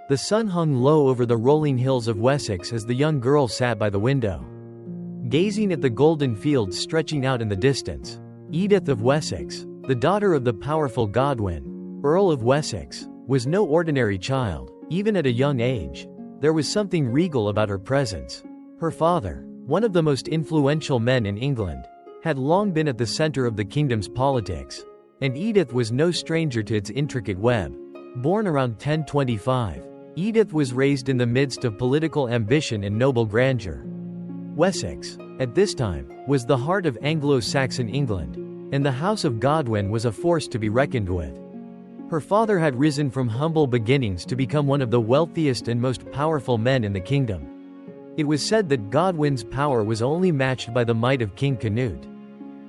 The sun hung low over the rolling hills of Wessex as the young girl sat by the window, gazing at the golden fields stretching out in the distance. Edith of Wessex, the daughter of the powerful Godwin, Earl of Wessex, was no ordinary child. Even at a young age, there was something regal about her presence. Her father, one of the most influential men in England, had long been at the center of the kingdom's politics, and Edith was no stranger to its intricate web. Born around 1025, Edith was raised in the midst of political ambition and noble grandeur. Wessex, at this time, was the heart of Anglo-Saxon England, and the House of Godwin was a force to be reckoned with. Her father had risen from humble beginnings to become one of the wealthiest and most powerful men in the kingdom. It was said that Godwin's power was only matched by the might of King Canute,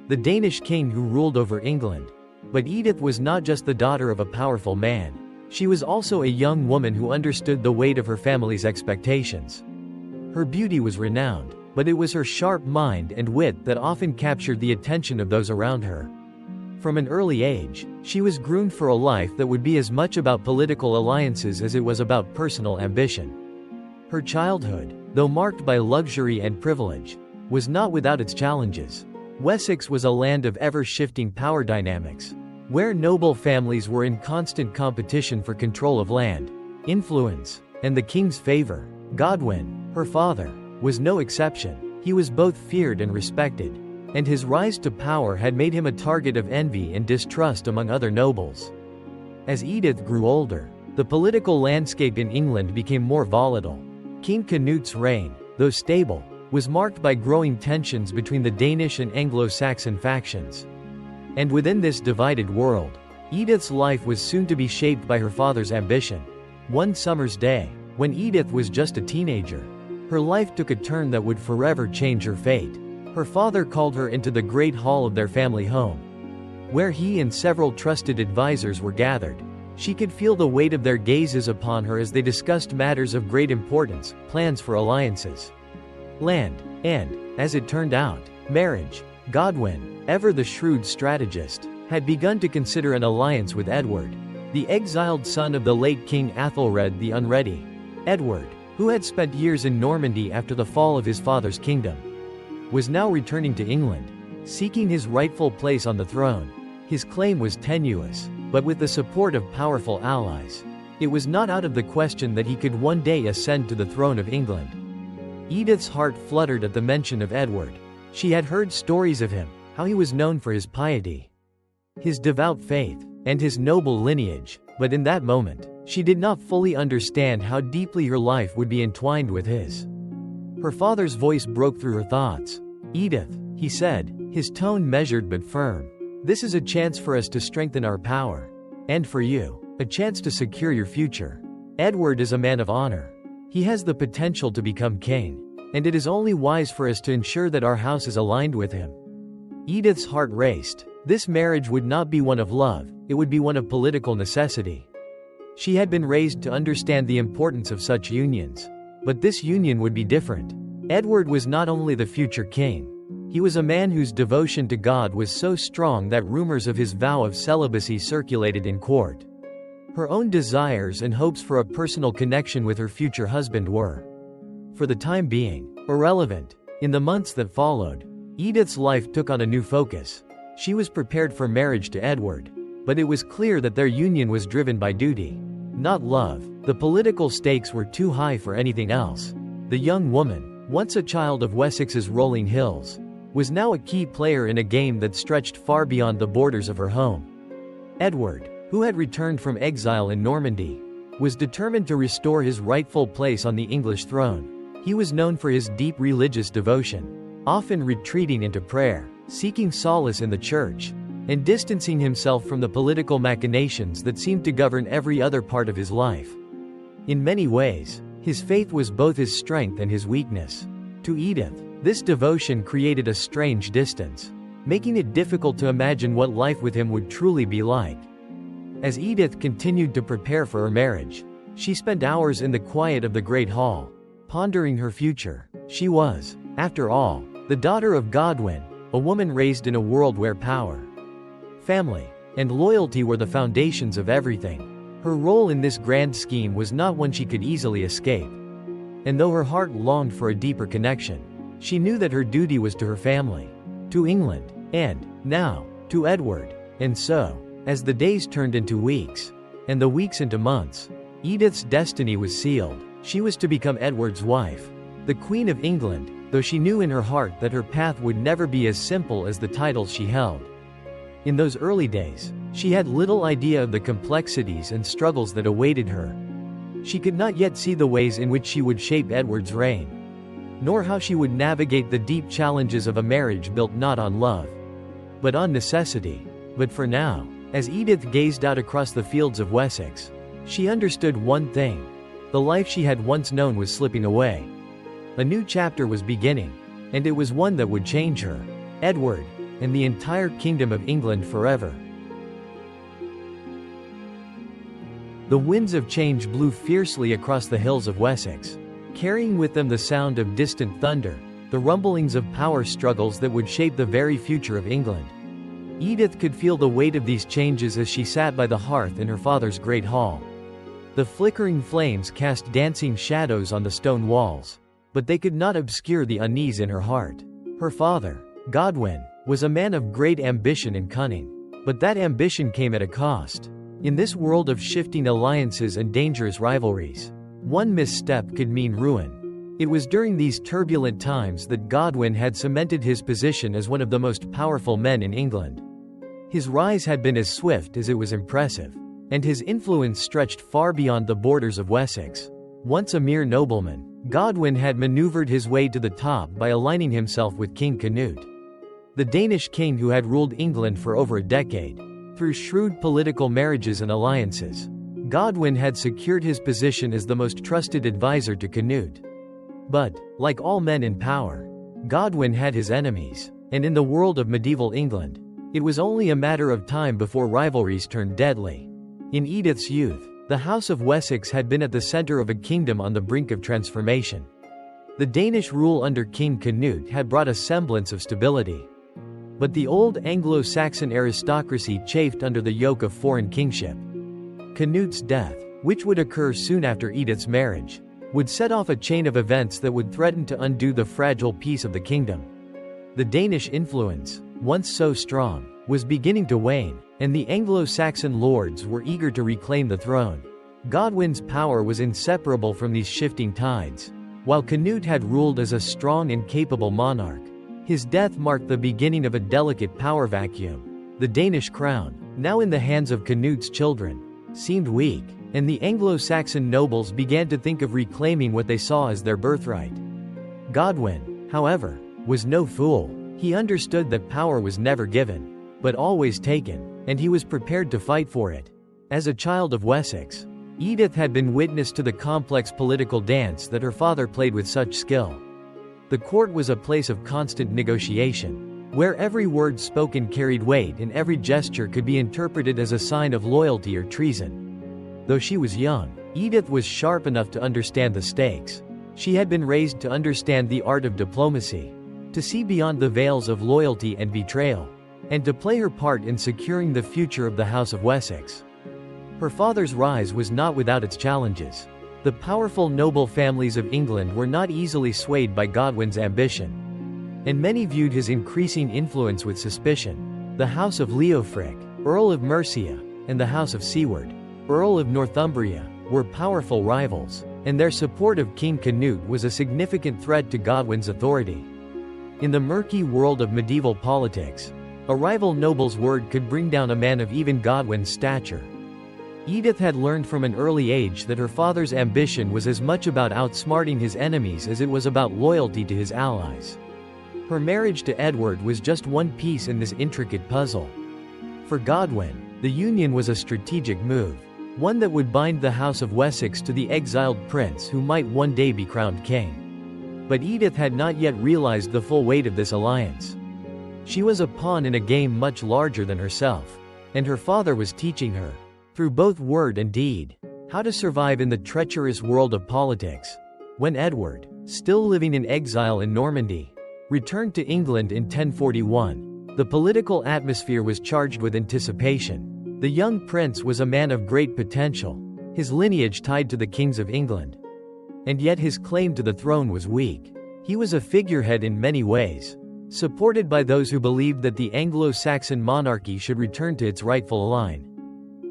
the Danish king who ruled over England. But Edith was not just the daughter of a powerful man. She was also a young woman who understood the weight of her family's expectations. Her beauty was renowned, but it was her sharp mind and wit that often captured the attention of those around her. From an early age, she was groomed for a life that would be as much about political alliances as it was about personal ambition. Her childhood, though marked by luxury and privilege, was not without its challenges. Wessex was a land of ever-shifting power dynamics, where noble families were in constant competition for control of land, influence, and the king's favor. Godwin, her father, was no exception. He was both feared and respected, and his rise to power had made him a target of envy and distrust among other nobles. As Edith grew older, the political landscape in England became more volatile. King Canute's reign, though stable, was marked by growing tensions between the Danish and Anglo-Saxon factions. And within this divided world, Edith's life was soon to be shaped by her father's ambition. One summer's day, when Edith was just a teenager, her life took a turn that would forever change her fate. Her father called her into the great hall of their family home, where he and several trusted advisors were gathered. She could feel the weight of their gazes upon her as they discussed matters of great importance, plans for alliances, land, and, as it turned out, marriage. Godwin, ever the shrewd strategist, had begun to consider an alliance with Edward, the exiled son of the late King Athelred the Unready. Edward, who had spent years in Normandy after the fall of his father's kingdom, was now returning to England, seeking his rightful place on the throne. His claim was tenuous, but with the support of powerful allies, it was not out of the question that he could one day ascend to the throne of England. Edith's heart fluttered at the mention of Edward. She had heard stories of him, how he was known for his piety, his devout faith, and his noble lineage, but in that moment, she did not fully understand how deeply her life would be entwined with his. Her father's voice broke through her thoughts. "Edith," he said, his tone measured but firm, "this is a chance for us to strengthen our power. And for you, a chance to secure your future. Edward is a man of honor. He has the potential to become king, and it is only wise for us to ensure that our house is aligned with him." Edith's heart raced. This marriage would not be one of love, it would be one of political necessity. She had been raised to understand the importance of such unions. But this union would be different. Edward was not only the future king. He was a man whose devotion to God was so strong that rumors of his vow of celibacy circulated in court. Her own desires and hopes for a personal connection with her future husband were, for the time being, irrelevant. In the months that followed, Edith's life took on a new focus. She was prepared for marriage to Edward, but it was clear that their union was driven by duty, not love. The political stakes were too high for anything else. The young woman, once a child of Wessex's rolling hills, was now a key player in a game that stretched far beyond the borders of her home. Edward, who had returned from exile in Normandy, was determined to restore his rightful place on the English throne. He was known for his deep religious devotion, often retreating into prayer, seeking solace in the church, and distancing himself from the political machinations that seemed to govern every other part of his life. In many ways, his faith was both his strength and his weakness. To Edith, this devotion created a strange distance, making it difficult to imagine what life with him would truly be like. As Edith continued to prepare for her marriage, she spent hours in the quiet of the great hall, pondering her future. She was, after all, the daughter of Godwin, a woman raised in a world where power, family, and loyalty were the foundations of everything. Her role in this grand scheme was not one she could easily escape. And though her heart longed for a deeper connection, she knew that her duty was to her family, to England, and, now, to Edward. And so, as the days turned into weeks, and the weeks into months, Edith's destiny was sealed. She was to become Edward's wife, the Queen of England, though she knew in her heart that her path would never be as simple as the titles she held. In those early days, she had little idea of the complexities and struggles that awaited her. She could not yet see the ways in which she would shape Edward's reign, nor how she would navigate the deep challenges of a marriage built not on love, but on necessity. But for now, as Edith gazed out across the fields of Wessex, she understood one thing: the life she had once known was slipping away. A new chapter was beginning, and it was one that would change her, Edward, and the entire kingdom of England forever. The winds of change blew fiercely across the hills of Wessex, carrying with them the sound of distant thunder, the rumblings of power struggles that would shape the very future of England. Edith could feel the weight of these changes as she sat by the hearth in her father's great hall. The flickering flames cast dancing shadows on the stone walls, but they could not obscure the unease in her heart. Her father, Godwin, was a man of great ambition and cunning, but that ambition came at a cost. In this world of shifting alliances and dangerous rivalries, one misstep could mean ruin. It was during these turbulent times that Godwin had cemented his position as one of the most powerful men in England. His rise had been as swift as it was impressive, and his influence stretched far beyond the borders of Wessex. Once a mere nobleman, Godwin had maneuvered his way to the top by aligning himself with King Canute, the Danish king who had ruled England for over a decade. Through shrewd political marriages and alliances, Godwin had secured his position as the most trusted advisor to Canute. But, like all men in power, Godwin had his enemies, and in the world of medieval England, it was only a matter of time before rivalries turned deadly. In Edith's youth, the House of Wessex had been at the center of a kingdom on the brink of transformation. The Danish rule under King Canute had brought a semblance of stability. But the old Anglo-Saxon aristocracy chafed under the yoke of foreign kingship. Canute's death, which would occur soon after Edith's marriage, would set off a chain of events that would threaten to undo the fragile peace of the kingdom. The Danish influence, once so strong, was beginning to wane, and the Anglo-Saxon lords were eager to reclaim the throne. Godwin's power was inseparable from these shifting tides. While Canute had ruled as a strong and capable monarch, his death marked the beginning of a delicate power vacuum. The Danish crown, now in the hands of Canute's children, seemed weak, and the Anglo-Saxon nobles began to think of reclaiming what they saw as their birthright. Godwin, however, was no fool. He understood that power was never given, but always taken, and he was prepared to fight for it. As a child of Wessex, Edith had been witness to the complex political dance that her father played with such skill. The court was a place of constant negotiation, where every word spoken carried weight and every gesture could be interpreted as a sign of loyalty or treason. Though she was young, Edith was sharp enough to understand the stakes. She had been raised to understand the art of diplomacy, to see beyond the veils of loyalty and betrayal, and to play her part in securing the future of the House of Wessex. Her father's rise was not without its challenges. The powerful noble families of England were not easily swayed by Godwin's ambition, and many viewed his increasing influence with suspicion. The House of Leofric, Earl of Mercia, and the House of Seward, Earl of Northumbria, were powerful rivals, and their support of King Canute was a significant threat to Godwin's authority. In the murky world of medieval politics, a rival noble's word could bring down a man of even Godwin's stature. Edith had learned from an early age that her father's ambition was as much about outsmarting his enemies as it was about loyalty to his allies. Her marriage to Edward was just one piece in this intricate puzzle. For Godwin, the union was a strategic move, one that would bind the House of Wessex to the exiled prince who might one day be crowned king. But Edith had not yet realized the full weight of this alliance. She was a pawn in a game much larger than herself, and her father was teaching her, through both word and deed, how to survive in the treacherous world of politics. When Edward, still living in exile in Normandy, returned to England in 1041, the political atmosphere was charged with anticipation. The young prince was a man of great potential, his lineage tied to the kings of England. And yet his claim to the throne was weak. He was a figurehead in many ways, supported by those who believed that the Anglo-Saxon monarchy should return to its rightful line.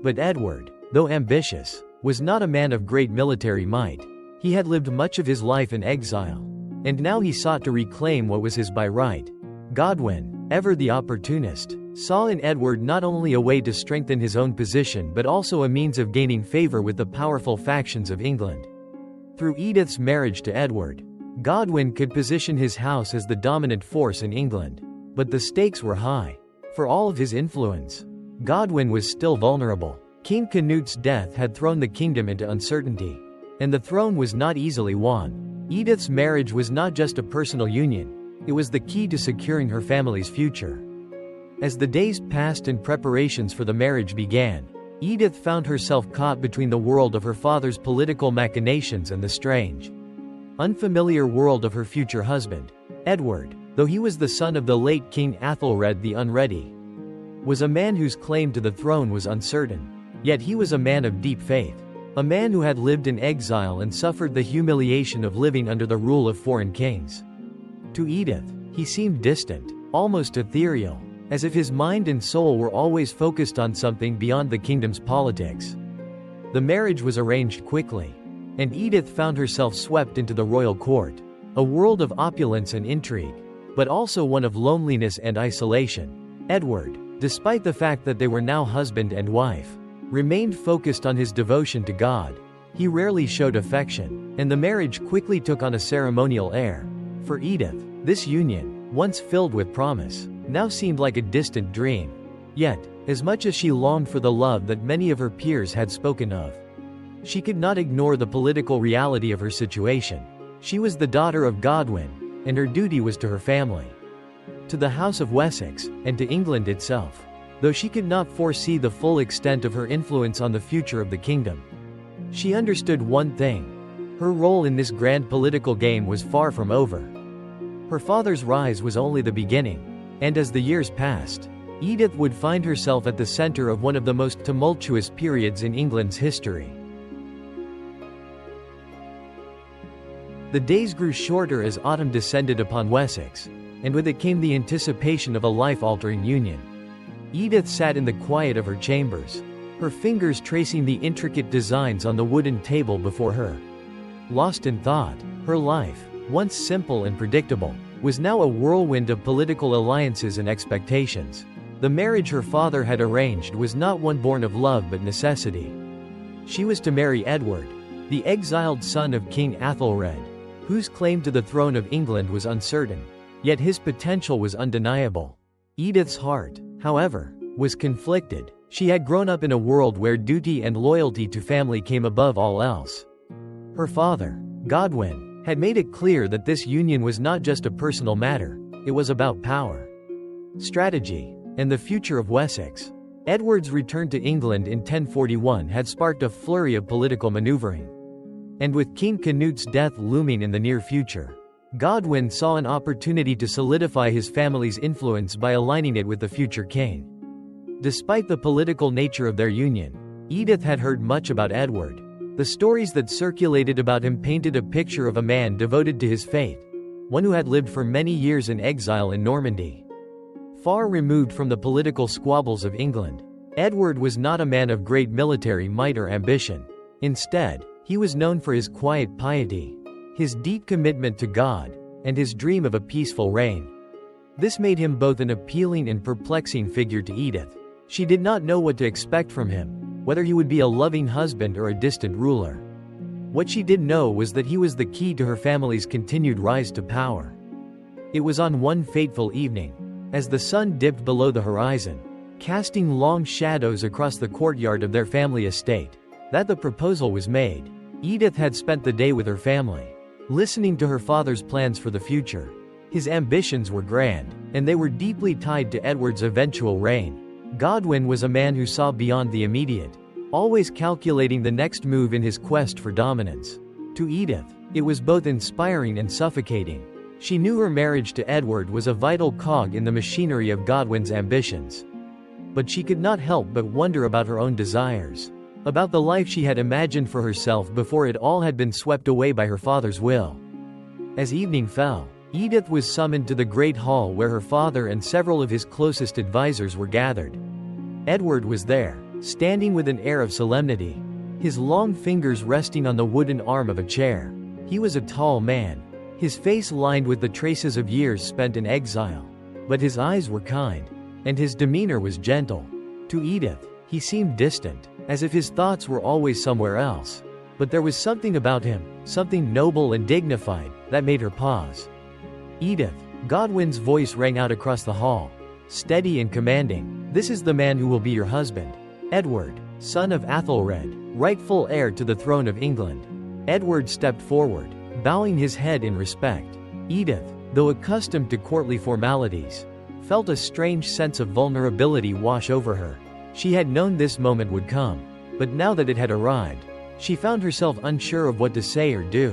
But Edward, though ambitious, was not a man of great military might. He had lived much of his life in exile, and now he sought to reclaim what was his by right. Godwin, ever the opportunist, saw in Edward not only a way to strengthen his own position but also a means of gaining favor with the powerful factions of England. Through Edith's marriage to Edward, Godwin could position his house as the dominant force in England. But the stakes were high. For all of his influence, Godwin was still vulnerable. King Canute's death had thrown the kingdom into uncertainty, and the throne was not easily won. Edith's marriage was not just a personal union, it was the key to securing her family's future. As the days passed and preparations for the marriage began, Edith found herself caught between the world of her father's political machinations and the strange, unfamiliar world of her future husband. Edward, though he was the son of the late King Athelred the Unready, was a man whose claim to the throne was uncertain. Yet he was a man of deep faith, a man who had lived in exile and suffered the humiliation of living under the rule of foreign kings. To Edith, he seemed distant, almost ethereal, as if his mind and soul were always focused on something beyond the kingdom's politics. The marriage was arranged quickly, and Edith found herself swept into the royal court, a world of opulence and intrigue, but also one of loneliness and isolation. Edward, despite the fact that they were now husband and wife, remained focused on his devotion to God. He rarely showed affection, and the marriage quickly took on a ceremonial air. For Edith, this union, once filled with promise, now seemed like a distant dream. Yet, as much as she longed for the love that many of her peers had spoken of, she could not ignore the political reality of her situation. She was the daughter of Godwin, and her duty was to her family, to the House of Wessex, and to England itself. Though she could not foresee the full extent of her influence on the future of the kingdom, she understood one thing: her role in this grand political game was far from over. Her father's rise was only the beginning, and as the years passed, Edith would find herself at the center of one of the most tumultuous periods in England's history. The days grew shorter as autumn descended upon Wessex, and with it came the anticipation of a life-altering union. Edith sat in the quiet of her chambers, her fingers tracing the intricate designs on the wooden table before her. Lost in thought, her life, once simple and predictable, was now a whirlwind of political alliances and expectations. The marriage her father had arranged was not one born of love but necessity. She was to marry Edward, the exiled son of King Athelred, whose claim to the throne of England was uncertain, yet his potential was undeniable. Edith's heart, however, was conflicted. She had grown up in a world where duty and loyalty to family came above all else. Her father, Godwin, had made it clear that this union was not just a personal matter, it was about power, strategy, and the future of Wessex. Edward's return to England in 1041 had sparked a flurry of political maneuvering. And with King Canute's death looming in the near future, Godwin saw an opportunity to solidify his family's influence by aligning it with the future king. Despite the political nature of their union, Edith had heard much about Edward. The stories that circulated about him painted a picture of a man devoted to his faith, one who had lived for many years in exile in Normandy, far removed from the political squabbles of England. Edward was not a man of great military might or ambition. Instead, he was known for his quiet piety, his deep commitment to God, and his dream of a peaceful reign. This made him both an appealing and perplexing figure to Edith. She did not know what to expect from him, whether he would be a loving husband or a distant ruler. What she did know was that he was the key to her family's continued rise to power. It was on one fateful evening, as the sun dipped below the horizon, casting long shadows across the courtyard of their family estate, that the proposal was made. Edith had spent the day with her family, listening to her father's plans for the future. His ambitions were grand, and they were deeply tied to Edward's eventual reign. Godwin was a man who saw beyond the immediate, always calculating the next move in his quest for dominance. To Edith, it was both inspiring and suffocating. She knew her marriage to Edward was a vital cog in the machinery of Godwin's ambitions. But she could not help but wonder about her own desires, about the life she had imagined for herself before it all had been swept away by her father's will. As evening fell, Edith was summoned to the great hall where her father and several of his closest advisors were gathered. Edward was there, standing with an air of solemnity, his long fingers resting on the wooden arm of a chair. He was a tall man, his face lined with the traces of years spent in exile. But his eyes were kind, and his demeanor was gentle. To Edith, he seemed distant, as if his thoughts were always somewhere else. But there was something about him, something noble and dignified, that made her pause. "Edith," Godwin's voice rang out across the hall, steady and commanding, "this is the man who will be your husband. Edward, son of Athelred, rightful heir to the throne of England." Edward stepped forward, bowing his head in respect. Edith, though accustomed to courtly formalities, felt a strange sense of vulnerability wash over her. She had known this moment would come, but now that it had arrived, she found herself unsure of what to say or do.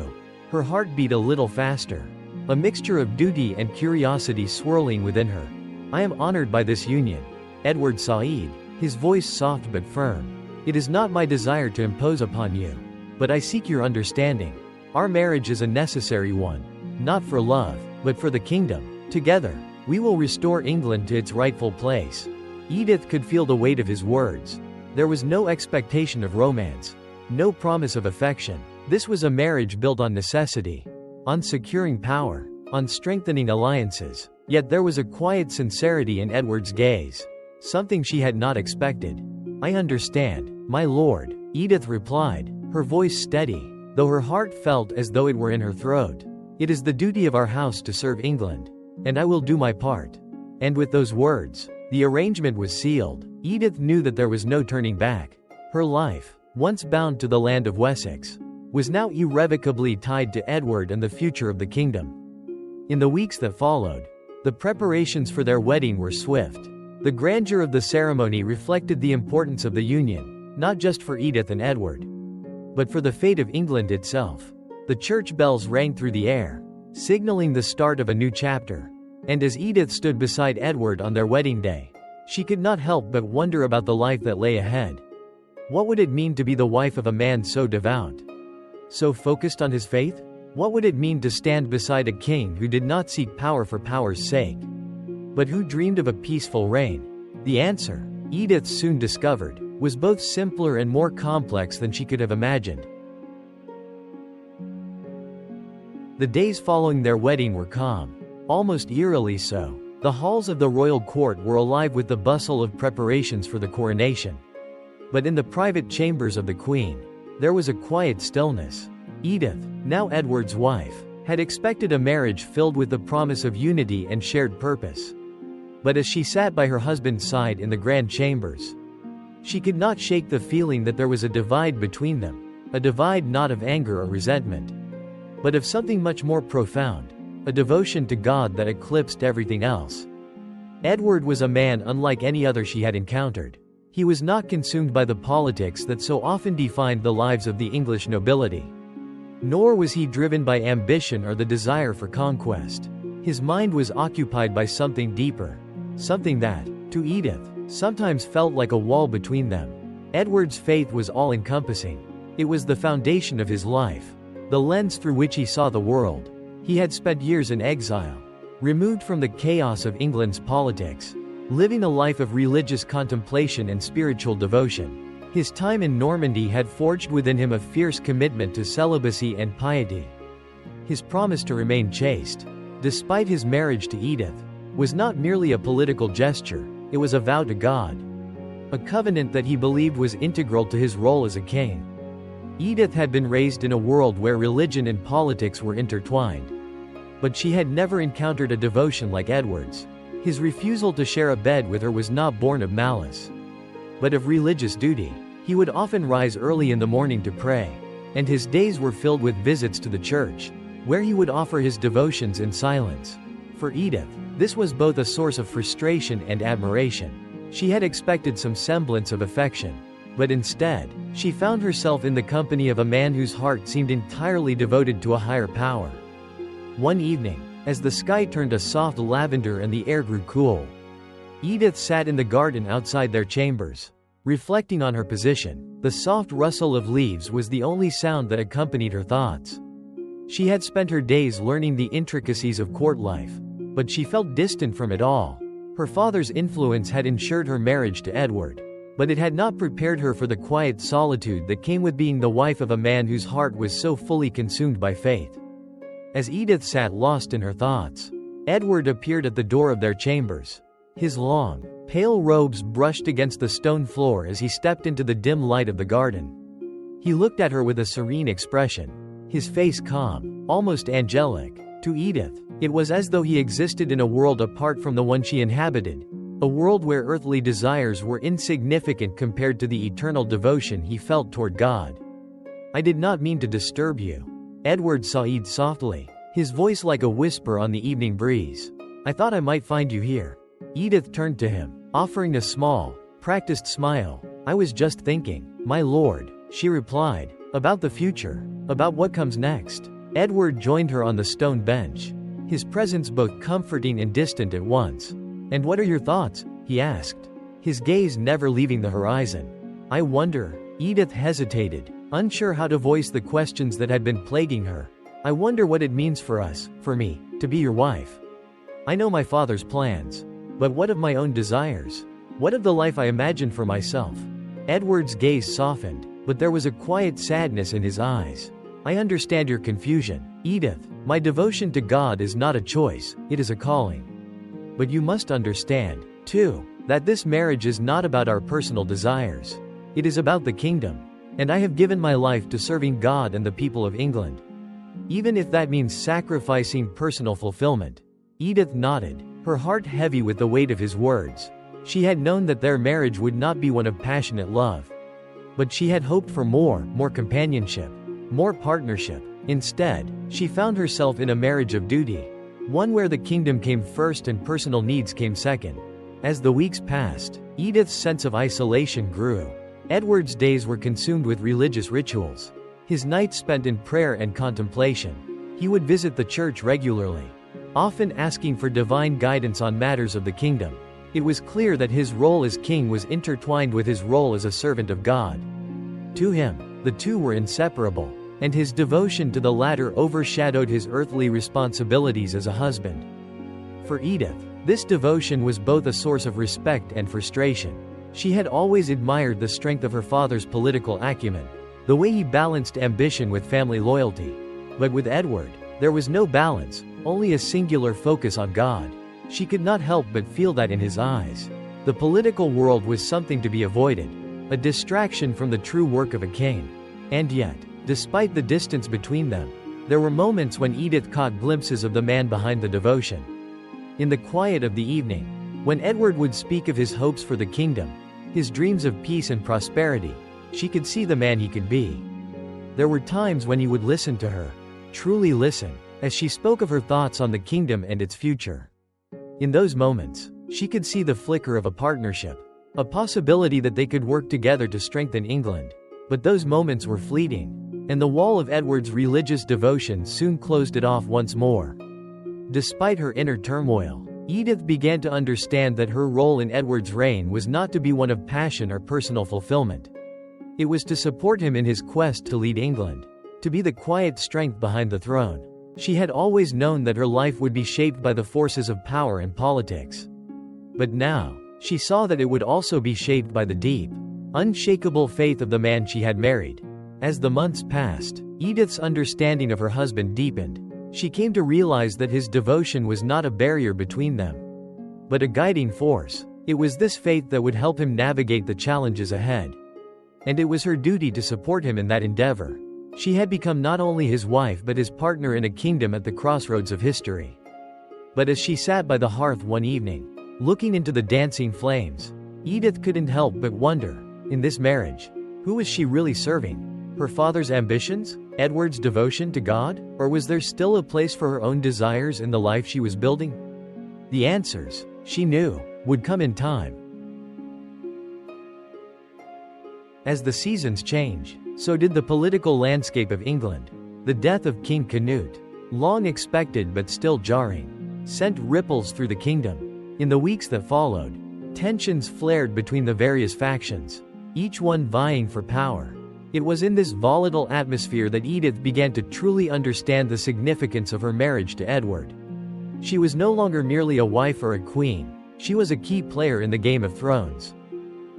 Her heart beat a little faster, a mixture of duty and curiosity swirling within her. "I am honored by this union, Edward Said," his voice soft but firm. "It is not my desire to impose upon you, but I seek your understanding. Our marriage is a necessary one, not for love, but for the kingdom. Together, we will restore England to its rightful place." Edith could feel the weight of his words. There was no expectation of romance, no promise of affection. This was a marriage built on necessity, on securing power, on strengthening alliances. Yet there was a quiet sincerity in Edward's gaze, something she had not expected. "I understand, my lord," Edith replied, her voice steady, though her heart felt as though it were in her throat. "It is the duty of our house to serve England, and I will do my part." And with those words, the arrangement was sealed. Edith knew that there was no turning back. Her life, once bound to the land of Wessex, was now irrevocably tied to Edward and the future of the kingdom. In the weeks that followed, the preparations for their wedding were swift. The grandeur of the ceremony reflected the importance of the union, not just for Edith and Edward, but for the fate of England itself. The church bells rang through the air, signaling the start of a new chapter. And as Edith stood beside Edward on their wedding day, she could not help but wonder about the life that lay ahead. What would it mean to be the wife of a man so devout, so focused on his faith? What would it mean to stand beside a king who did not seek power for power's sake, but who dreamed of a peaceful reign? The answer, Edith soon discovered, was both simpler and more complex than she could have imagined. The days following their wedding were calm, almost eerily so. The halls of the royal court were alive with the bustle of preparations for the coronation. But in the private chambers of the queen, there was a quiet stillness. Edith, now Edward's wife, had expected a marriage filled with the promise of unity and shared purpose. But as she sat by her husband's side in the grand chambers, she could not shake the feeling that there was a divide between them, a divide not of anger or resentment, but of something much more profound, a devotion to God that eclipsed everything else. Edward was a man unlike any other she had encountered. He was not consumed by the politics that so often defined the lives of the English nobility. Nor was he driven by ambition or the desire for conquest. His mind was occupied by something deeper, something that, to Edith, sometimes felt like a wall between them. Edward's faith was all-encompassing. It was the foundation of his life, the lens through which he saw the world. He had spent years in exile, removed from the chaos of England's politics, living a life of religious contemplation and spiritual devotion. His time in Normandy had forged within him a fierce commitment to celibacy and piety. His promise to remain chaste, despite his marriage to Edith, was not merely a political gesture, it was a vow to God, a covenant that he believed was integral to his role as a king. Edith had been raised in a world where religion and politics were intertwined. But she had never encountered a devotion like Edward's. His refusal to share a bed with her was not born of malice, but of religious duty. He would often rise early in the morning to pray, and his days were filled with visits to the church, where he would offer his devotions in silence. For Edith, this was both a source of frustration and admiration. She had expected some semblance of affection, but instead, she found herself in the company of a man whose heart seemed entirely devoted to a higher power. One evening, as the sky turned a soft lavender and the air grew cool, Edith sat in the garden outside their chambers, reflecting on her position. The soft rustle of leaves was the only sound that accompanied her thoughts. She had spent her days learning the intricacies of court life, but she felt distant from it all. Her father's influence had ensured her marriage to Edward, but it had not prepared her for the quiet solitude that came with being the wife of a man whose heart was so fully consumed by faith. As Edith sat lost in her thoughts, Edward appeared at the door of their chambers. His long, pale robes brushed against the stone floor as he stepped into the dim light of the garden. He looked at her with a serene expression, his face calm, almost angelic. To Edith, it was as though he existed in a world apart from the one she inhabited, a world where earthly desires were insignificant compared to the eternal devotion he felt toward God. "I did not mean to disturb you," Edward said softly, his voice like a whisper on the evening breeze. "I thought I might find you here." Edith turned to him, offering a small, practiced smile. "I was just thinking, my lord," she replied, "about the future, about what comes next." Edward joined her on the stone bench, his presence both comforting and distant at once. "And what are your thoughts?" he asked, his gaze never leaving the horizon. "I wonder," Edith hesitated, unsure how to voice the questions that had been plaguing her. "I wonder what it means for us, for me, to be your wife. I know my father's plans. But what of my own desires? What of the life I imagined for myself?" Edward's gaze softened, but there was a quiet sadness in his eyes. "I understand your confusion, Edith. My devotion to God is not a choice, it is a calling. But you must understand, too, that this marriage is not about our personal desires. It is about the kingdom. And I have given my life to serving God and the people of England. Even if that means sacrificing personal fulfillment." Edith nodded, her heart heavy with the weight of his words. She had known that their marriage would not be one of passionate love. But she had hoped for more companionship, more partnership. Instead, she found herself in a marriage of duty, one where the kingdom came first and personal needs came second. As the weeks passed, Edith's sense of isolation grew. Edward's days were consumed with religious rituals, his nights spent in prayer and contemplation. He would visit the church regularly, often asking for divine guidance on matters of the kingdom. It was clear that his role as king was intertwined with his role as a servant of God. To him, the two were inseparable, and his devotion to the latter overshadowed his earthly responsibilities as a husband. For Edith, this devotion was both a source of respect and frustration. She had always admired the strength of her father's political acumen, the way he balanced ambition with family loyalty. But with Edward, there was no balance, only a singular focus on God. She could not help but feel that in his eyes. The political world was something to be avoided, a distraction from the true work of a king. And yet, despite the distance between them, there were moments when Edith caught glimpses of the man behind the devotion. In the quiet of the evening, when Edward would speak of his hopes for the kingdom, his dreams of peace and prosperity, she could see the man he could be. There were times when he would listen to her, truly listen, as she spoke of her thoughts on the kingdom and its future. In those moments, she could see the flicker of a partnership, a possibility that they could work together to strengthen England. But those moments were fleeting, and the wall of Edward's religious devotion soon closed it off once more. Despite her inner turmoil, Edith began to understand that her role in Edward's reign was not to be one of passion or personal fulfillment. It was to support him in his quest to lead England, to be the quiet strength behind the throne. She had always known that her life would be shaped by the forces of power and politics. But now, she saw that it would also be shaped by the deep, unshakable faith of the man she had married. As the months passed, Edith's understanding of her husband deepened. She came to realize that his devotion was not a barrier between them, but a guiding force. It was this faith that would help him navigate the challenges ahead. And it was her duty to support him in that endeavor. She had become not only his wife but his partner in a kingdom at the crossroads of history. But as she sat by the hearth one evening, looking into the dancing flames, Edith couldn't help but wonder, in this marriage, who was she really serving? Her father's ambitions? Edward's devotion to God? Or was there still a place for her own desires in the life she was building? The answers, she knew, would come in time. As the seasons change, so did the political landscape of England. The death of King Canute, long expected but still jarring, sent ripples through the kingdom. In the weeks that followed, Tensions flared between the various factions, each one vying for power. It was in this volatile atmosphere that Edith began to truly understand the significance of her marriage to Edward. She was no longer merely a wife or a queen, she was a key player in the Game of Thrones.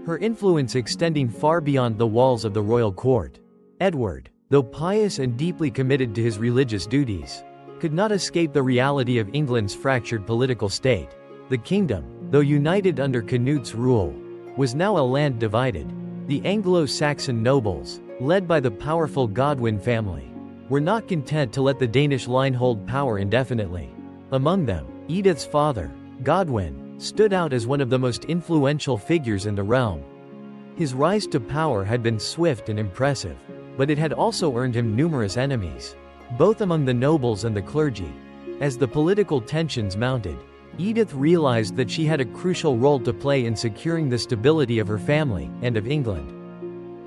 Her influence extending far beyond the walls of the royal court. Edward, though pious and deeply committed to his religious duties, could not escape the reality of England's fractured political state. The kingdom, though united under Canute's rule, was now a land divided. The Anglo-Saxon nobles, led by the powerful Godwin family, were not content to let the Danish line hold power indefinitely. Among them, Edith's father, Godwin, stood out as one of the most influential figures in the realm. His rise to power had been swift and impressive, but it had also earned him numerous enemies, both among the nobles and the clergy. As the political tensions mounted, Edith realized that she had a crucial role to play in securing the stability of her family and of England.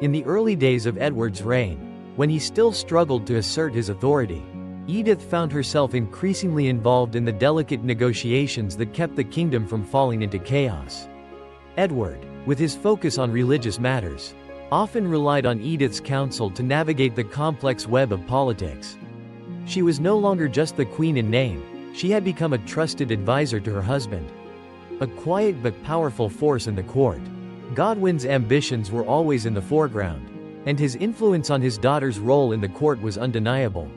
In the early days of Edward's reign, when he still struggled to assert his authority, Edith found herself increasingly involved in the delicate negotiations that kept the kingdom from falling into chaos. Edward, with his focus on religious matters, often relied on Edith's counsel to navigate the complex web of politics. She was no longer just the queen in name, she had become a trusted advisor to her husband. A quiet but powerful force in the court. Godwin's ambitions were always in the foreground, and his influence on his daughter's role in the court was undeniable.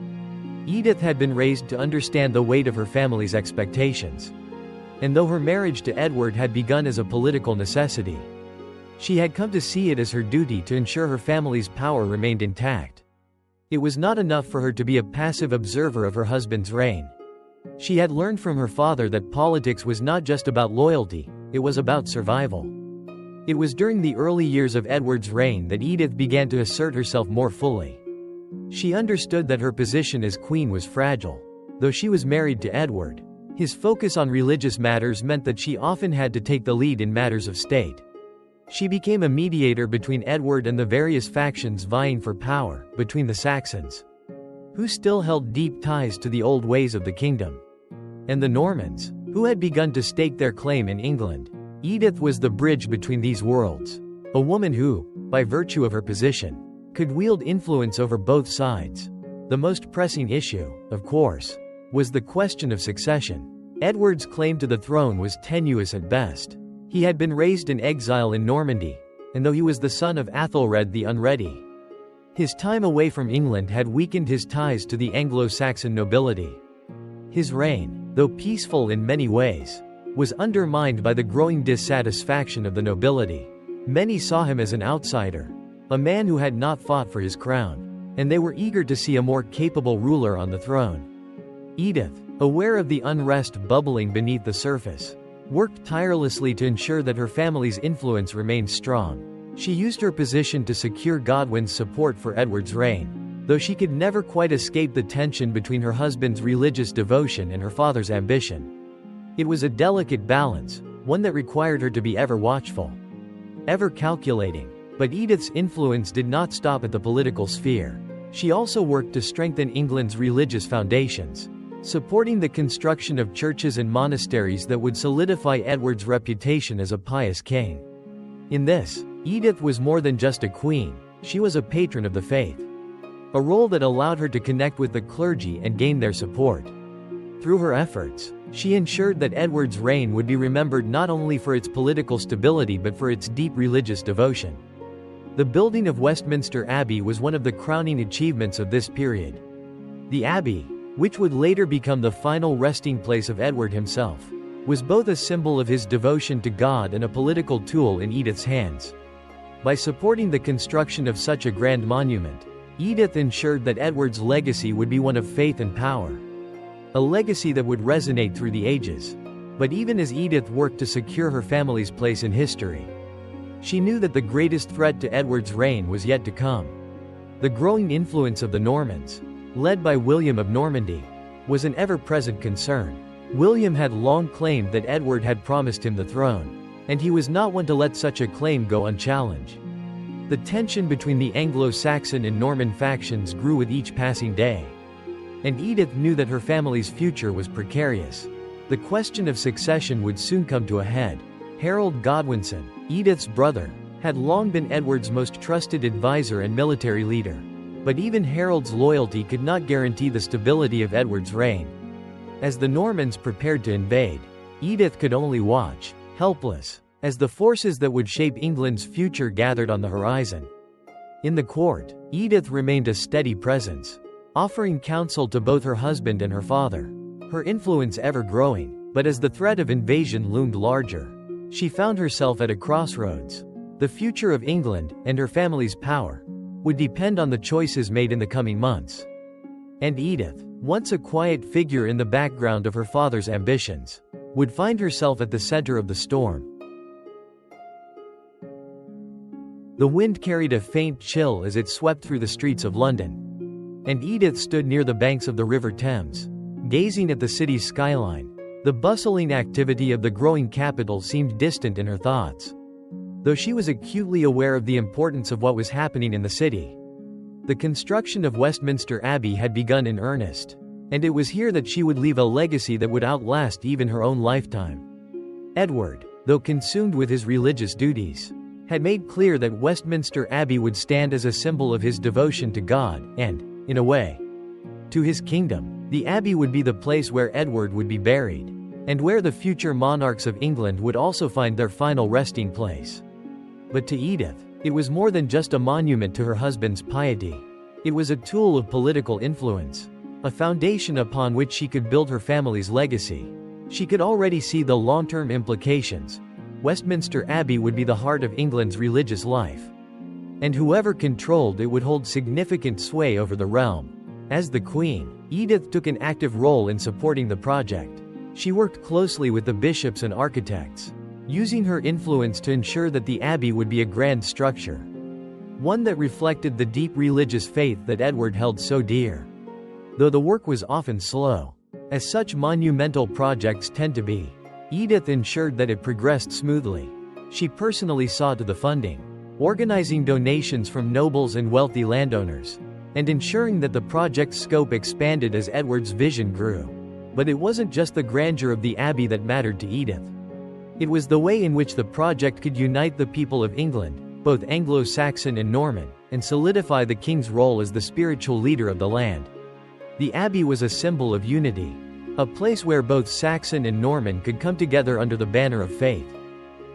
Edith had been raised to understand the weight of her family's expectations. And though her marriage to Edward had begun as a political necessity, she had come to see it as her duty to ensure her family's power remained intact. It was not enough for her to be a passive observer of her husband's reign. She had learned from her father that politics was not just about loyalty, it was about survival. It was during the early years of Edward's reign that Edith began to assert herself more fully. She understood that her position as queen was fragile. Though she was married to Edward, his focus on religious matters meant that she often had to take the lead in matters of state. She became a mediator between Edward and the various factions vying for power, between the Saxons, who still held deep ties to the old ways of the kingdom, and the Normans, who had begun to stake their claim in England. Edith was the bridge between these worlds, a woman who, by virtue of her position, could wield influence over both sides. The most pressing issue, of course, was the question of succession. Edward's claim to the throne was tenuous at best. He had been raised in exile in Normandy, and though he was the son of Athelred the Unready, his time away from England had weakened his ties to the Anglo-Saxon nobility. His reign, though peaceful in many ways, was undermined by the growing dissatisfaction of the nobility. Many saw him as an outsider, a man who had not fought for his crown, and they were eager to see a more capable ruler on the throne. Edith, aware of the unrest bubbling beneath the surface, worked tirelessly to ensure that her family's influence remained strong. She used her position to secure Godwin's support for Edward's reign, though she could never quite escape the tension between her husband's religious devotion and her father's ambition. It was a delicate balance, one that required her to be ever watchful, ever calculating. But Edith's influence did not stop at the political sphere. She also worked to strengthen England's religious foundations, supporting the construction of churches and monasteries that would solidify Edward's reputation as a pious king. In this, Edith was more than just a queen, she was a patron of the faith, a role that allowed her to connect with the clergy and gain their support. Through her efforts, she ensured that Edward's reign would be remembered not only for its political stability but for its deep religious devotion. The building of Westminster Abbey was one of the crowning achievements of this period. The Abbey, which would later become the final resting place of Edward himself, was both a symbol of his devotion to God and a political tool in Edith's hands. By supporting the construction of such a grand monument, Edith ensured that Edward's legacy would be one of faith and power, a legacy that would resonate through the ages. But even as Edith worked to secure her family's place in history, she knew that the greatest threat to Edward's reign was yet to come. The growing influence of the Normans, led by William of Normandy, was an ever-present concern. William had long claimed that Edward had promised him the throne, and he was not one to let such a claim go unchallenged. The tension between the Anglo-Saxon and Norman factions grew with each passing day, and Edith knew that her family's future was precarious. The question of succession would soon come to a head. Harold Godwinson, Edith's brother, had long been Edward's most trusted advisor and military leader. But even Harold's loyalty could not guarantee the stability of Edward's reign. As the Normans prepared to invade, Edith could only watch, helpless, as the forces that would shape England's future gathered on the horizon. In the court, Edith remained a steady presence, offering counsel to both her husband and her father, her influence ever growing. But as the threat of invasion loomed larger, she found herself at a crossroads. The future of England, and her family's power, would depend on the choices made in the coming months. And Edith, once a quiet figure in the background of her father's ambitions, would find herself at the center of the storm. The wind carried a faint chill as it swept through the streets of London. And Edith stood near the banks of the River Thames, gazing at the city's skyline. The bustling activity of the growing capital seemed distant in her thoughts, though she was acutely aware of the importance of what was happening in the city. The construction of Westminster Abbey had begun in earnest, and it was here that she would leave a legacy that would outlast even her own lifetime. Edward, though consumed with his religious duties, had made clear that Westminster Abbey would stand as a symbol of his devotion to God and, in a way, to his kingdom. The Abbey would be the place where Edward would be buried, and where the future monarchs of England would also find their final resting place. But to Edith, it was more than just a monument to her husband's piety. It was a tool of political influence, a foundation upon which she could build her family's legacy. She could already see the long-term implications. Westminster Abbey would be the heart of England's religious life, and whoever controlled it would hold significant sway over the realm. As the Queen, Edith took an active role in supporting the project. She worked closely with the bishops and architects, using her influence to ensure that the abbey would be a grand structure, one that reflected the deep religious faith that Edward held so dear. Though the work was often slow, as such monumental projects tend to be, Edith ensured that it progressed smoothly. She personally saw to the funding, organizing donations from nobles and wealthy landowners, and ensuring that the project's scope expanded as Edward's vision grew. But it wasn't just the grandeur of the abbey that mattered to Edith. It was the way in which the project could unite the people of England, both Anglo-Saxon and Norman, and solidify the king's role as the spiritual leader of the land. The abbey was a symbol of unity, a place where both Saxon and Norman could come together under the banner of faith.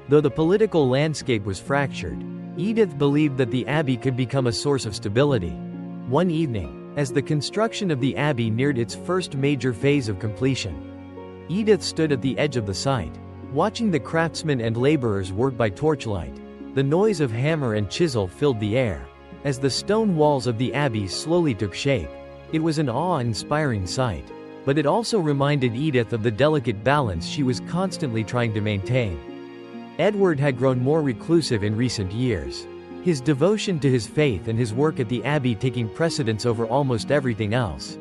Though the political landscape was fractured, Edith believed that the abbey could become a source of stability. One evening, as the construction of the abbey neared its first major phase of completion, Edith stood at the edge of the site, watching the craftsmen and laborers work by torchlight. The noise of hammer and chisel filled the air, as the stone walls of the abbey slowly took shape. It was an awe-inspiring sight, but it also reminded Edith of the delicate balance she was constantly trying to maintain. Edward had grown more reclusive in recent years, his devotion to his faith and his work at the abbey taking precedence over almost everything else.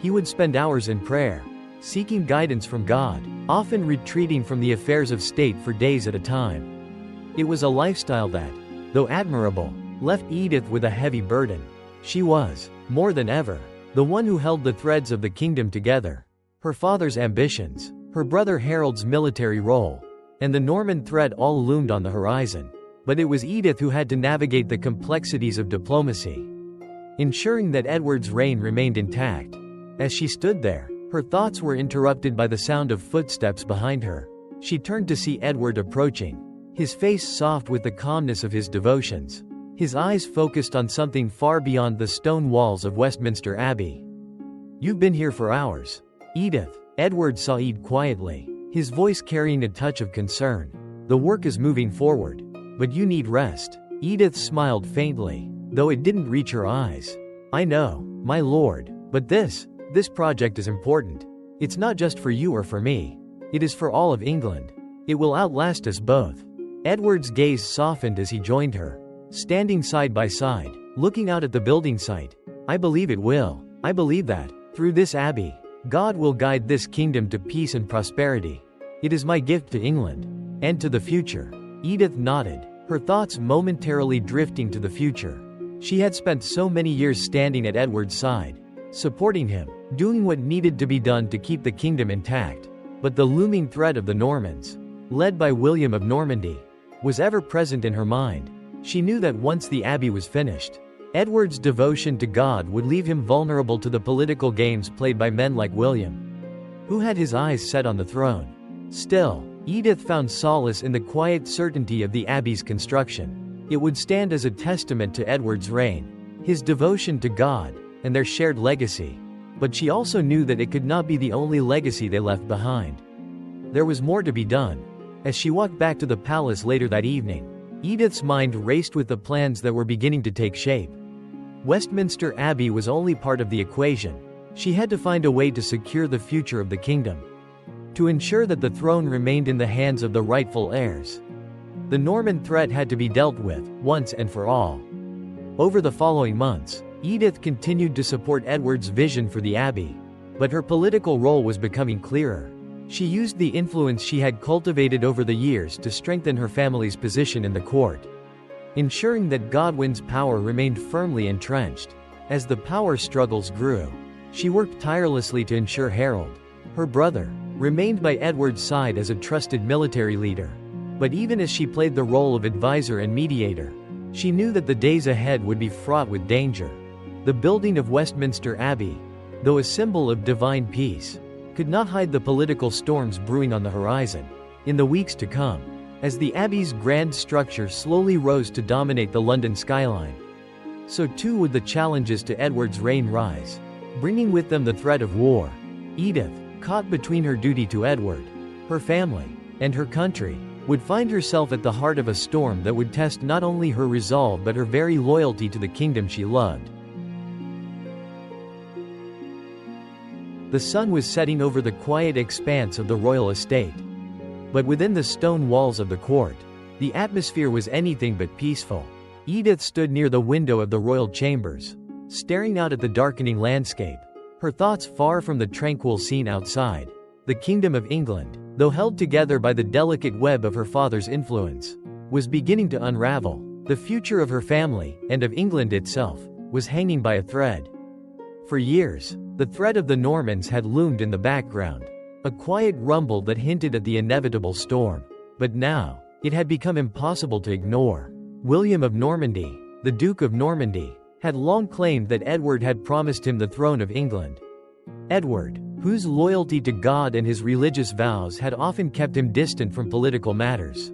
He would spend hours in prayer, seeking guidance from God, often retreating from the affairs of state for days at a time. It was a lifestyle that, though admirable, left Edith with a heavy burden. She was, more than ever, the one who held the threads of the kingdom together. Her father's ambitions, her brother Harold's military role, and the Norman threat all loomed on the horizon. But it was Edith who had to navigate the complexities of diplomacy, ensuring that Edward's reign remained intact. As she stood there, her thoughts were interrupted by the sound of footsteps behind her. She turned to see Edward approaching, his face soft with the calmness of his devotions, his eyes focused on something far beyond the stone walls of Westminster Abbey. "You've been here for hours, Edith." Edward said quietly, his voice carrying a touch of concern. "The work is moving forward, but you need rest." Edith smiled faintly, though it didn't reach her eyes. "I know, my lord, but this project is important. It's not just for you or for me. It is for all of England. It will outlast us both." Edward's gaze softened as he joined her, standing side by side, looking out at the building site. "I believe it will. I believe that, through this abbey, God will guide this kingdom to peace and prosperity. It is my gift to England, and to the future." Edith nodded, her thoughts momentarily drifting to the future. She had spent so many years standing at Edward's side, supporting him, doing what needed to be done to keep the kingdom intact. But the looming threat of the Normans, led by William of Normandy, was ever present in her mind. She knew that once the abbey was finished, Edward's devotion to God would leave him vulnerable to the political games played by men like William, who had his eyes set on the throne. Still, Edith found solace in the quiet certainty of the abbey's construction. It would stand as a testament to Edward's reign, his devotion to God, and their shared legacy. But she also knew that it could not be the only legacy they left behind. There was more to be done. As she walked back to the palace later that evening, Edith's mind raced with the plans that were beginning to take shape. Westminster Abbey was only part of the equation. She had to find a way to secure the future of the kingdom, to ensure that the throne remained in the hands of the rightful heirs. The Norman threat had to be dealt with, once and for all. Over the following months, Edith continued to support Edward's vision for the abbey, but her political role was becoming clearer. She used the influence she had cultivated over the years to strengthen her family's position in the court, ensuring that Godwin's power remained firmly entrenched. As the power struggles grew, she worked tirelessly to ensure Harold, her brother, remained by Edward's side as a trusted military leader. But even as she played the role of advisor and mediator, she knew that the days ahead would be fraught with danger. The building of Westminster Abbey, though a symbol of divine peace, could not hide the political storms brewing on the horizon. In the weeks to come, as the Abbey's grand structure slowly rose to dominate the London skyline, so too would the challenges to Edward's reign rise, bringing with them the threat of war. Edith, caught between her duty to Edward, her family, and her country, would find herself at the heart of a storm that would test not only her resolve but her very loyalty to the kingdom she loved. The sun was setting over the quiet expanse of the royal estate. But within the stone walls of the court, the atmosphere was anything but peaceful. Edith stood near the window of the royal chambers, staring out at the darkening landscape, her thoughts far from the tranquil scene outside. The Kingdom of England, though held together by the delicate web of her father's influence, was beginning to unravel. The future of her family, and of England itself, was hanging by a thread. For years, the threat of the Normans had loomed in the background, a quiet rumble that hinted at the inevitable storm. But now, it had become impossible to ignore. William of Normandy, the Duke of Normandy, had long claimed that Edward had promised him the throne of England. Edward, whose loyalty to God and his religious vows had often kept him distant from political matters,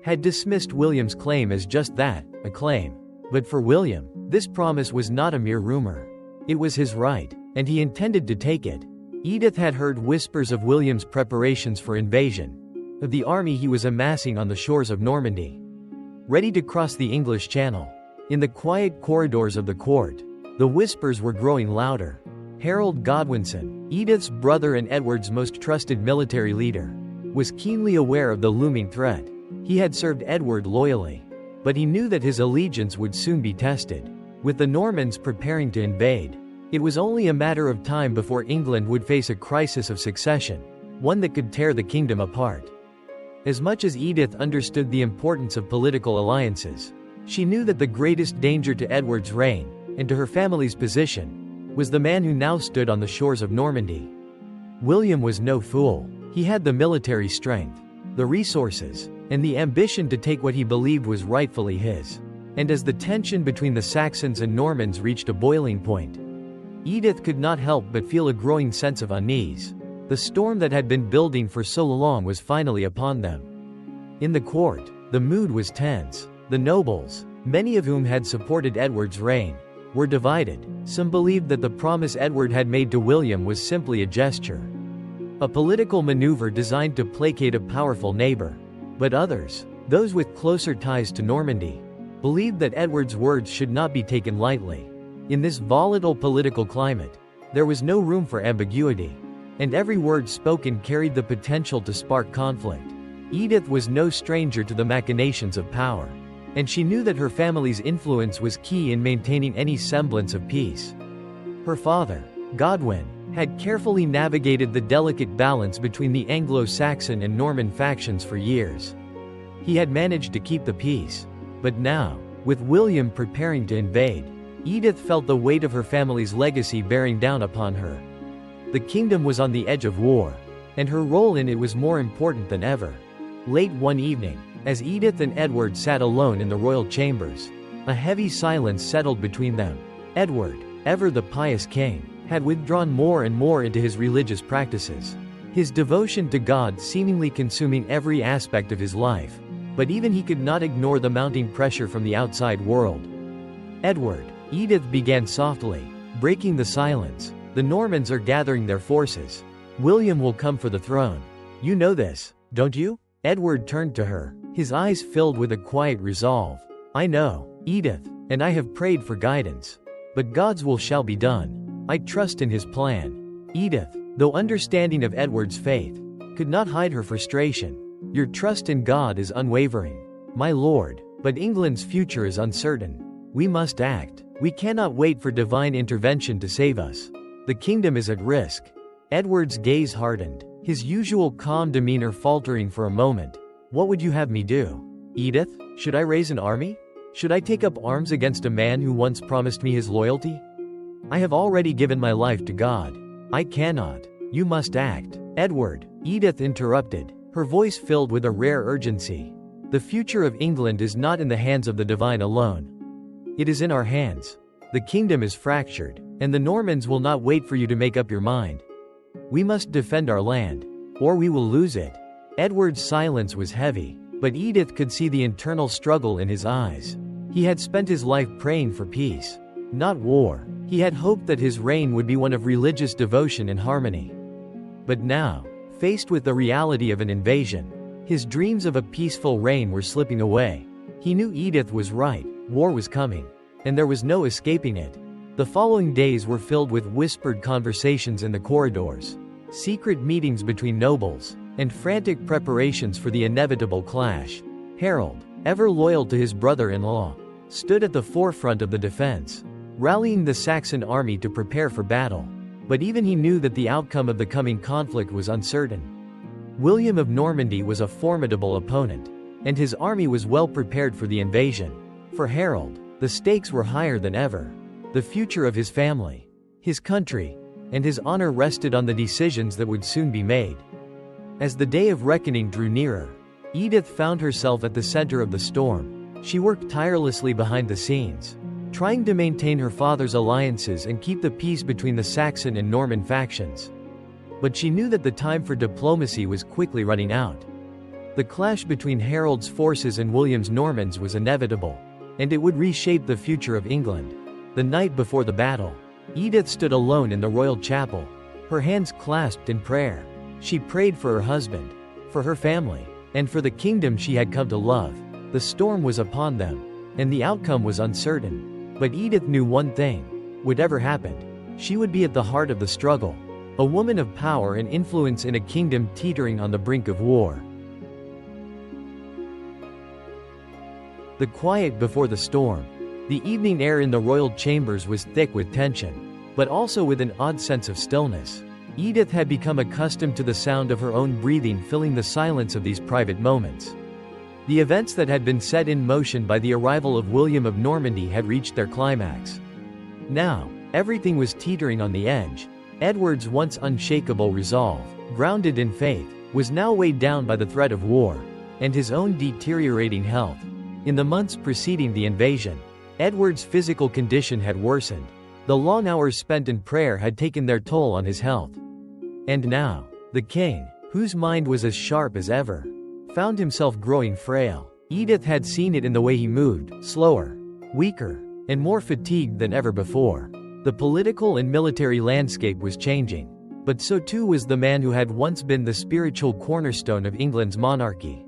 had dismissed William's claim as just that, a claim. But for William, this promise was not a mere rumor. It was his right, and he intended to take it. Edith had heard whispers of William's preparations for invasion, of the army he was amassing on the shores of Normandy, ready to cross the English Channel. In the quiet corridors of the court, the whispers were growing louder. Harold Godwinson, Edith's brother and Edward's most trusted military leader, was keenly aware of the looming threat. He had served Edward loyally, but he knew that his allegiance would soon be tested. With the Normans preparing to invade, it was only a matter of time before England would face a crisis of succession, one that could tear the kingdom apart. As much as Edith understood the importance of political alliances, she knew that the greatest danger to Edward's reign, and to her family's position, was the man who now stood on the shores of Normandy. William was no fool. He had the military strength, the resources, and the ambition to take what he believed was rightfully his. And as the tension between the Saxons and Normans reached a boiling point, Edith could not help but feel a growing sense of unease. The storm that had been building for so long was finally upon them. In the court, the mood was tense. The nobles, many of whom had supported Edward's reign, were divided. Some believed that the promise Edward had made to William was simply a gesture, a political maneuver designed to placate a powerful neighbor. But others, those with closer ties to Normandy, believed that Edward's words should not be taken lightly. In this volatile political climate, there was no room for ambiguity, and every word spoken carried the potential to spark conflict. Edith was no stranger to the machinations of power, and she knew that her family's influence was key in maintaining any semblance of peace. Her father, Godwin, had carefully navigated the delicate balance between the Anglo-Saxon and Norman factions for years. He had managed to keep the peace. But now, with William preparing to invade, Edith felt the weight of her family's legacy bearing down upon her. The kingdom was on the edge of war, and her role in it was more important than ever. Late one evening, as Edith and Edward sat alone in the royal chambers, a heavy silence settled between them. Edward, ever the pious king, had withdrawn more and more into his religious practices, his devotion to God seemingly consuming every aspect of his life. But even he could not ignore the mounting pressure from the outside world. "Edward," Edith began softly, breaking the silence, "the Normans are gathering their forces. William will come for the throne. You know this, don't you?" Edward turned to her, his eyes filled with a quiet resolve. "I know, Edith, and I have prayed for guidance. But God's will shall be done. I trust in his plan." Edith, though understanding of Edward's faith, could not hide her frustration. "Your trust in God is unwavering, my lord, but England's future is uncertain. We must act. We cannot wait for divine intervention to save us. The kingdom is at risk." Edward's gaze hardened, his usual calm demeanor faltering for a moment. "What would you have me do? Edith, should I raise an army? Should I take up arms against a man who once promised me his loyalty? I have already given my life to God. I cannot. You must act." "Edward," Edith interrupted, her voice filled with a rare urgency. "The future of England is not in the hands of the divine alone. It is in our hands. The kingdom is fractured, and the Normans will not wait for you to make up your mind. We must defend our land, or we will lose it." Edward's silence was heavy, but Edith could see the internal struggle in his eyes. He had spent his life praying for peace, not war. He had hoped that his reign would be one of religious devotion and harmony. But now, faced with the reality of an invasion, his dreams of a peaceful reign were slipping away. He knew Edith was right, war was coming, and there was no escaping it. The following days were filled with whispered conversations in the corridors, secret meetings between nobles, and frantic preparations for the inevitable clash. Harold, ever loyal to his brother-in-law, stood at the forefront of the defense, rallying the Saxon army to prepare for battle. But even he knew that the outcome of the coming conflict was uncertain. William of Normandy was a formidable opponent, and his army was well prepared for the invasion. For Harold, the stakes were higher than ever. The future of his family, his country, and his honor rested on the decisions that would soon be made. As the day of reckoning drew nearer, Edith found herself at the center of the storm. She worked tirelessly behind the scenes, trying to maintain her father's alliances and keep the peace between the Saxon and Norman factions. But she knew that the time for diplomacy was quickly running out. The clash between Harold's forces and William's Normans was inevitable, and it would reshape the future of England. The night before the battle, Edith stood alone in the royal chapel, her hands clasped in prayer. She prayed for her husband, for her family, and for the kingdom she had come to love. The storm was upon them, and the outcome was uncertain. But Edith knew one thing: whatever happened, she would be at the heart of the struggle, a woman of power and influence in a kingdom teetering on the brink of war. The quiet before the storm. The evening air in the royal chambers was thick with tension, but also with an odd sense of stillness. Edith had become accustomed to the sound of her own breathing filling the silence of these private moments. The events that had been set in motion by the arrival of William of Normandy had reached their climax. Now, everything was teetering on the edge. Edward's once unshakable resolve, grounded in faith, was now weighed down by the threat of war, and his own deteriorating health. In the months preceding the invasion, Edward's physical condition had worsened. The long hours spent in prayer had taken their toll on his health. And now, the king, whose mind was as sharp as ever, found himself growing frail. Edith had seen it in the way he moved, slower, weaker, and more fatigued than ever before. The political and military landscape was changing, but so too was the man who had once been the spiritual cornerstone of England's monarchy.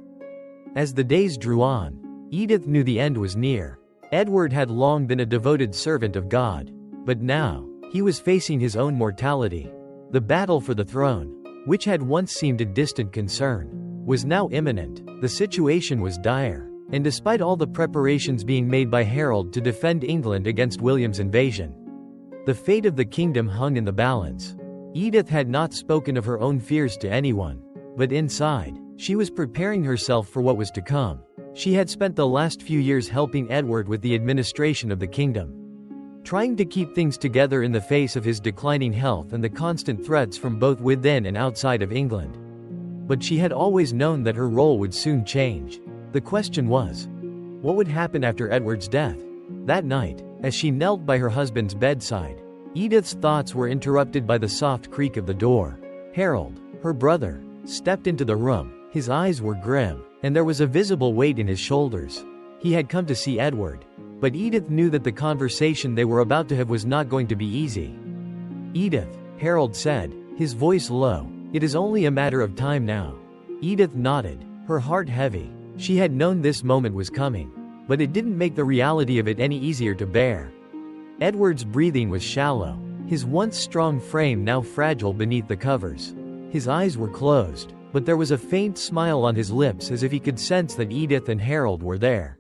As the days drew on, Edith knew the end was near. Edward had long been a devoted servant of God, but now, he was facing his own mortality. The battle for the throne, which had once seemed a distant concern, was now imminent. The situation was dire, and despite all the preparations being made by Harold to defend England against William's invasion, the fate of the kingdom hung in the balance. Edith had not spoken of her own fears to anyone, but inside, she was preparing herself for what was to come. She had spent the last few years helping Edward with the administration of the kingdom, trying to keep things together in the face of his declining health and the constant threats from both within and outside of England. But she had always known that her role would soon change. The question was, what would happen after Edward's death? That night, as she knelt by her husband's bedside, Edith's thoughts were interrupted by the soft creak of the door. Harold, her brother, stepped into the room. His eyes were grim, and there was a visible weight in his shoulders. He had come to see Edward, but Edith knew that the conversation they were about to have was not going to be easy. "Edith," Harold said, his voice low, "it is only a matter of time now." Edith nodded, her heart heavy. She had known this moment was coming, but it didn't make the reality of it any easier to bear. Edward's breathing was shallow, his once strong frame now fragile beneath the covers. His eyes were closed, but there was a faint smile on his lips as if he could sense that Edith and Harold were there.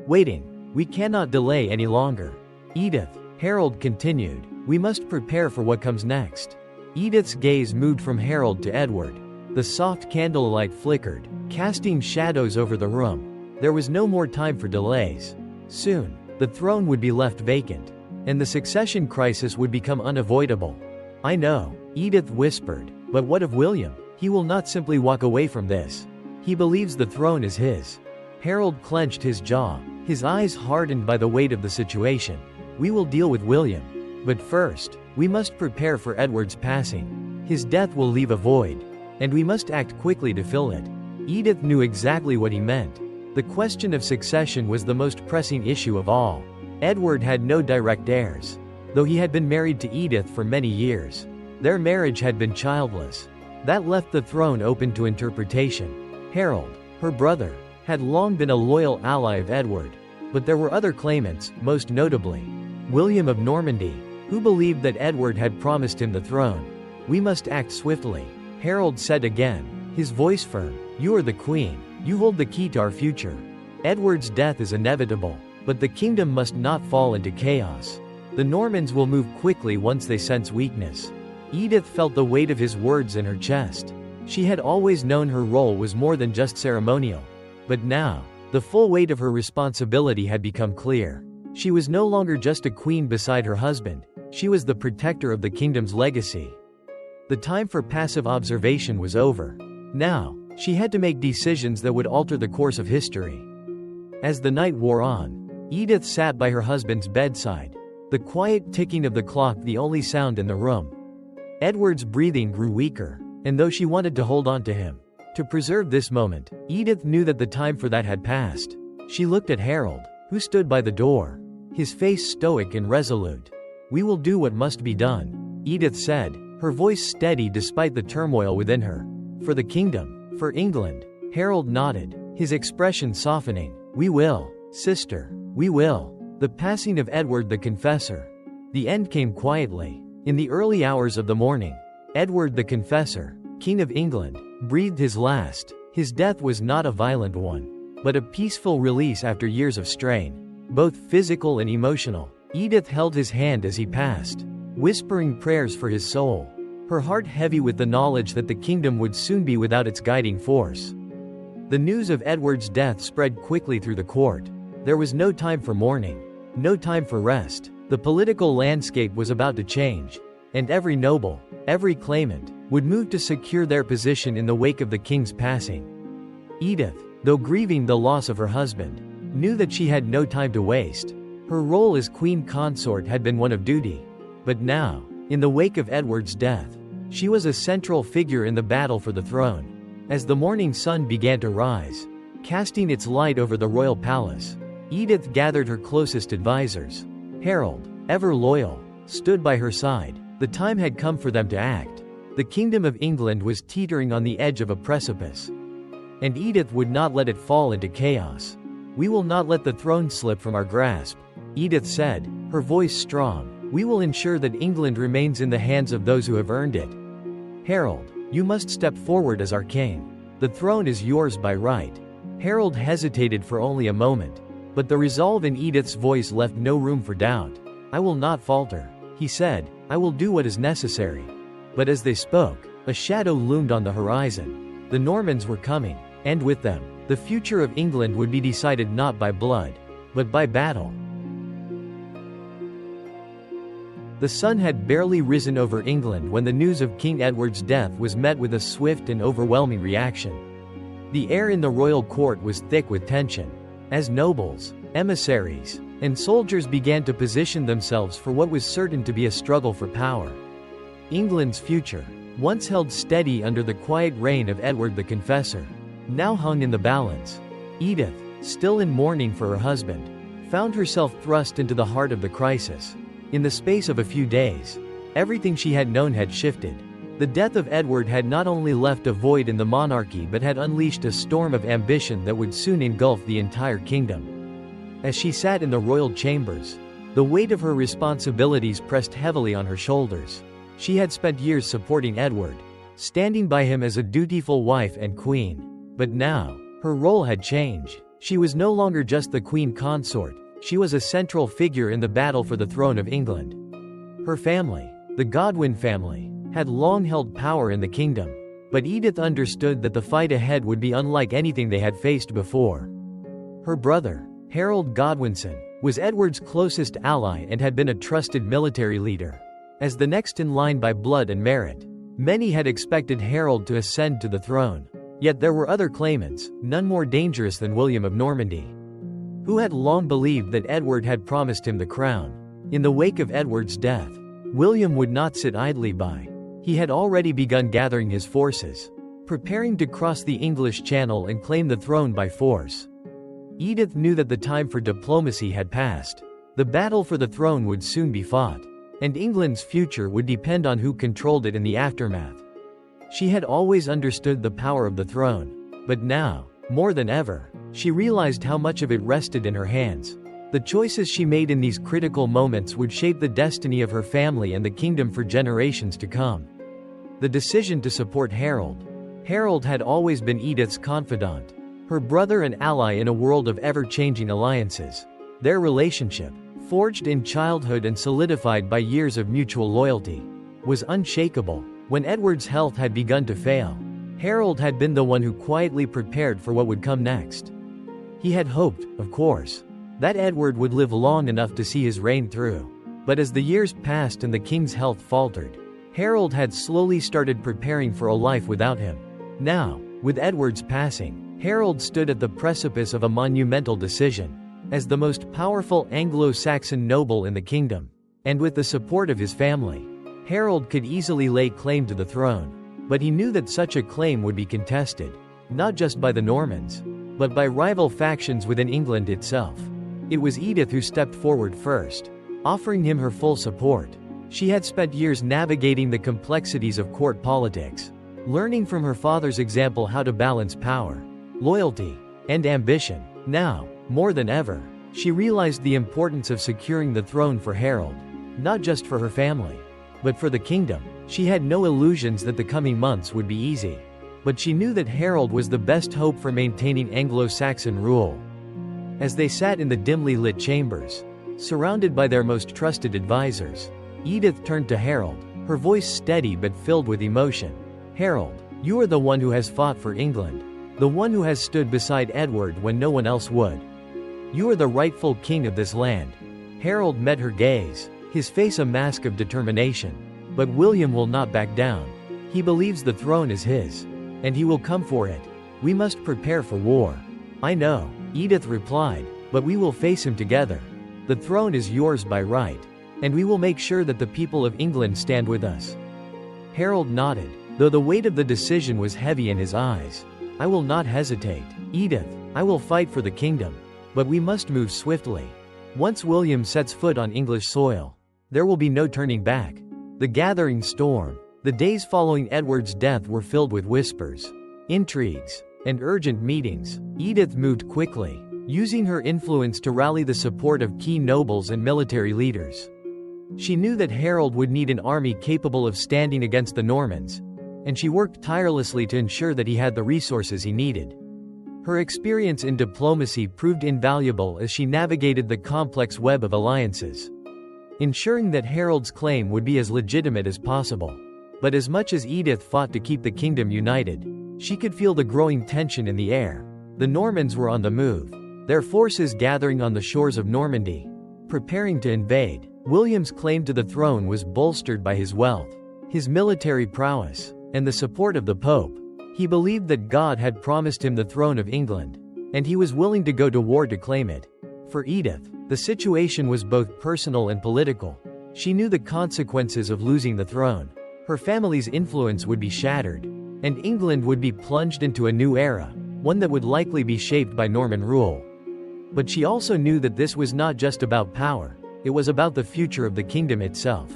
Waiting. "We cannot delay any longer. Edith," Harold continued, "we must prepare for what comes next." Edith's gaze moved from Harold to Edward. The soft candlelight flickered, casting shadows over the room. There was no more time for delays. Soon, the throne would be left vacant, and the succession crisis would become unavoidable. "I know," Edith whispered, "but what of William? He will not simply walk away from this. He believes the throne is his." Harold clenched his jaw, his eyes hardened by the weight of the situation. "We will deal with William. But first, we must prepare for Edward's passing. His death will leave a void, and we must act quickly to fill it." Edith knew exactly what he meant. The question of succession was the most pressing issue of all. Edward had no direct heirs, though he had been married to Edith for many years. Their marriage had been childless. That left the throne open to interpretation. Harold, her brother, had long been a loyal ally of Edward, but there were other claimants, most notably William of Normandy, who believed that Edward had promised him the throne. "We must act swiftly," Harold said again, his voice firm. "You are the queen. You hold the key to our future. Edward's death is inevitable, but the kingdom must not fall into chaos. The Normans will move quickly once they sense weakness." Edith felt the weight of his words in her chest. She had always known her role was more than just ceremonial. But now, the full weight of her responsibility had become clear. She was no longer just a queen beside her husband, she was the protector of the kingdom's legacy. The time for passive observation was over. Now, she had to make decisions that would alter the course of history. As the night wore on, Edith sat by her husband's bedside, the quiet ticking of the clock the only sound in the room. Edward's breathing grew weaker, and though she wanted to hold on to him, to preserve this moment, Edith knew that the time for that had passed. She looked at Harold, who stood by the door, his face stoic and resolute. "We will do what must be done," Edith said, her voice steady despite the turmoil within her. "For the kingdom, for England." Harold nodded, his expression softening. "We will, sister, we will." The passing of Edward the Confessor. The end came quietly. In the early hours of the morning, Edward the Confessor, King of England, breathed his last. His death was not a violent one, but a peaceful release after years of strain, both physical and emotional. Edith held his hand as he passed, whispering prayers for his soul, her heart heavy with the knowledge that the kingdom would soon be without its guiding force. The news of Edward's death spread quickly through the court. There was no time for mourning, no time for rest. The political landscape was about to change, and every noble, every claimant, would move to secure their position in the wake of the king's passing. Edith, though grieving the loss of her husband, knew that she had no time to waste. Her role as queen consort had been one of duty. But now, in the wake of Edward's death, she was a central figure in the battle for the throne. As the morning sun began to rise, casting its light over the royal palace, Edith gathered her closest advisors. Harold, ever loyal, stood by her side. The time had come for them to act. The kingdom of England was teetering on the edge of a precipice, and Edith would not let it fall into chaos. "We will not let the throne slip from our grasp," Edith said, her voice strong. "We will ensure that England remains in the hands of those who have earned it. Harold, you must step forward as our king. The throne is yours by right." Harold hesitated for only a moment, but the resolve in Edith's voice left no room for doubt. "I will not falter," he said. "I will do what is necessary." But as they spoke, a shadow loomed on the horizon. The Normans were coming, and with them, the future of England would be decided not by blood, but by battle. The sun had barely risen over England when the news of King Edward's death was met with a swift and overwhelming reaction. The air in the royal court was thick with tension, as nobles, emissaries, and soldiers began to position themselves for what was certain to be a struggle for power. England's future, once held steady under the quiet reign of Edward the Confessor, now hung in the balance. Edith, still in mourning for her husband, found herself thrust into the heart of the crisis. In the space of a few days, everything she had known had shifted. The death of Edward had not only left a void in the monarchy but had unleashed a storm of ambition that would soon engulf the entire kingdom. As she sat in the royal chambers, the weight of her responsibilities pressed heavily on her shoulders. She had spent years supporting Edward, standing by him as a dutiful wife and queen. But now, her role had changed. She was no longer just the queen consort, she was a central figure in the battle for the throne of England. Her family, the Godwin family, had long held power in the kingdom, but Edith understood that the fight ahead would be unlike anything they had faced before. Her brother, Harold Godwinson, was Edward's closest ally and had been a trusted military leader. As the next in line by blood and merit, many had expected Harold to ascend to the throne. Yet there were other claimants, none more dangerous than William of Normandy, who had long believed that Edward had promised him the crown. In the wake of Edward's death, William would not sit idly by. He had already begun gathering his forces, preparing to cross the English Channel and claim the throne by force. Edith knew that the time for diplomacy had passed. The battle for the throne would soon be fought, and England's future would depend on who controlled it in the aftermath. She had always understood the power of the throne, but now, more than ever, she realized how much of it rested in her hands. The choices she made in these critical moments would shape the destiny of her family and the kingdom for generations to come. The decision to support Harold. Harold had always been Edith's confidant, her brother and ally in a world of ever-changing alliances. Their relationship, forged in childhood and solidified by years of mutual loyalty, was unshakable. When Edward's health had begun to fail, Harold had been the one who quietly prepared for what would come next. He had hoped, of course, that Edward would live long enough to see his reign through. But as the years passed and the king's health faltered, Harold had slowly started preparing for a life without him. Now, with Edward's passing, Harold stood at the precipice of a monumental decision. As the most powerful Anglo-Saxon noble in the kingdom, and with the support of his family, Harold could easily lay claim to the throne. But he knew that such a claim would be contested, not just by the Normans, but by rival factions within England itself. It was Edith who stepped forward first, offering him her full support. She had spent years navigating the complexities of court politics, learning from her father's example how to balance power, loyalty, and ambition. Now, more than ever, she realized the importance of securing the throne for Harold, not just for her family, but for the kingdom. She had no illusions that the coming months would be easy, but she knew that Harold was the best hope for maintaining Anglo-Saxon rule. As they sat in the dimly lit chambers, surrounded by their most trusted advisors, Edith turned to Harold, her voice steady but filled with emotion. "Harold, you are the one who has fought for England, the one who has stood beside Edward when no one else would. You are the rightful king of this land." Harold met her gaze, his face a mask of determination. "But William will not back down. He believes the throne is his, and he will come for it. We must prepare for war." "I know," Edith replied, "but we will face him together. The throne is yours by right, and we will make sure that the people of England stand with us." Harold nodded, though the weight of the decision was heavy in his eyes. "I will not hesitate, Edith. I will fight for the kingdom. But we must move swiftly. Once William sets foot on English soil, there will be no turning back." The gathering storm. The days following Edward's death were filled with whispers, intrigues, and urgent meetings. Edith moved quickly, using her influence to rally the support of key nobles and military leaders. She knew that Harold would need an army capable of standing against the Normans, and she worked tirelessly to ensure that he had the resources he needed. Her experience in diplomacy proved invaluable as she navigated the complex web of alliances, ensuring that Harold's claim would be as legitimate as possible. But as much as Edith fought to keep the kingdom united, she could feel the growing tension in the air. The Normans were on the move, their forces gathering on the shores of Normandy, preparing to invade. William's claim to the throne was bolstered by his wealth, his military prowess, and the support of the Pope. He believed that God had promised him the throne of England, and he was willing to go to war to claim it. For Edith, the situation was both personal and political. She knew the consequences of losing the throne. Her family's influence would be shattered, and England would be plunged into a new era, one that would likely be shaped by Norman rule. But she also knew that this was not just about power, it was about the future of the kingdom itself.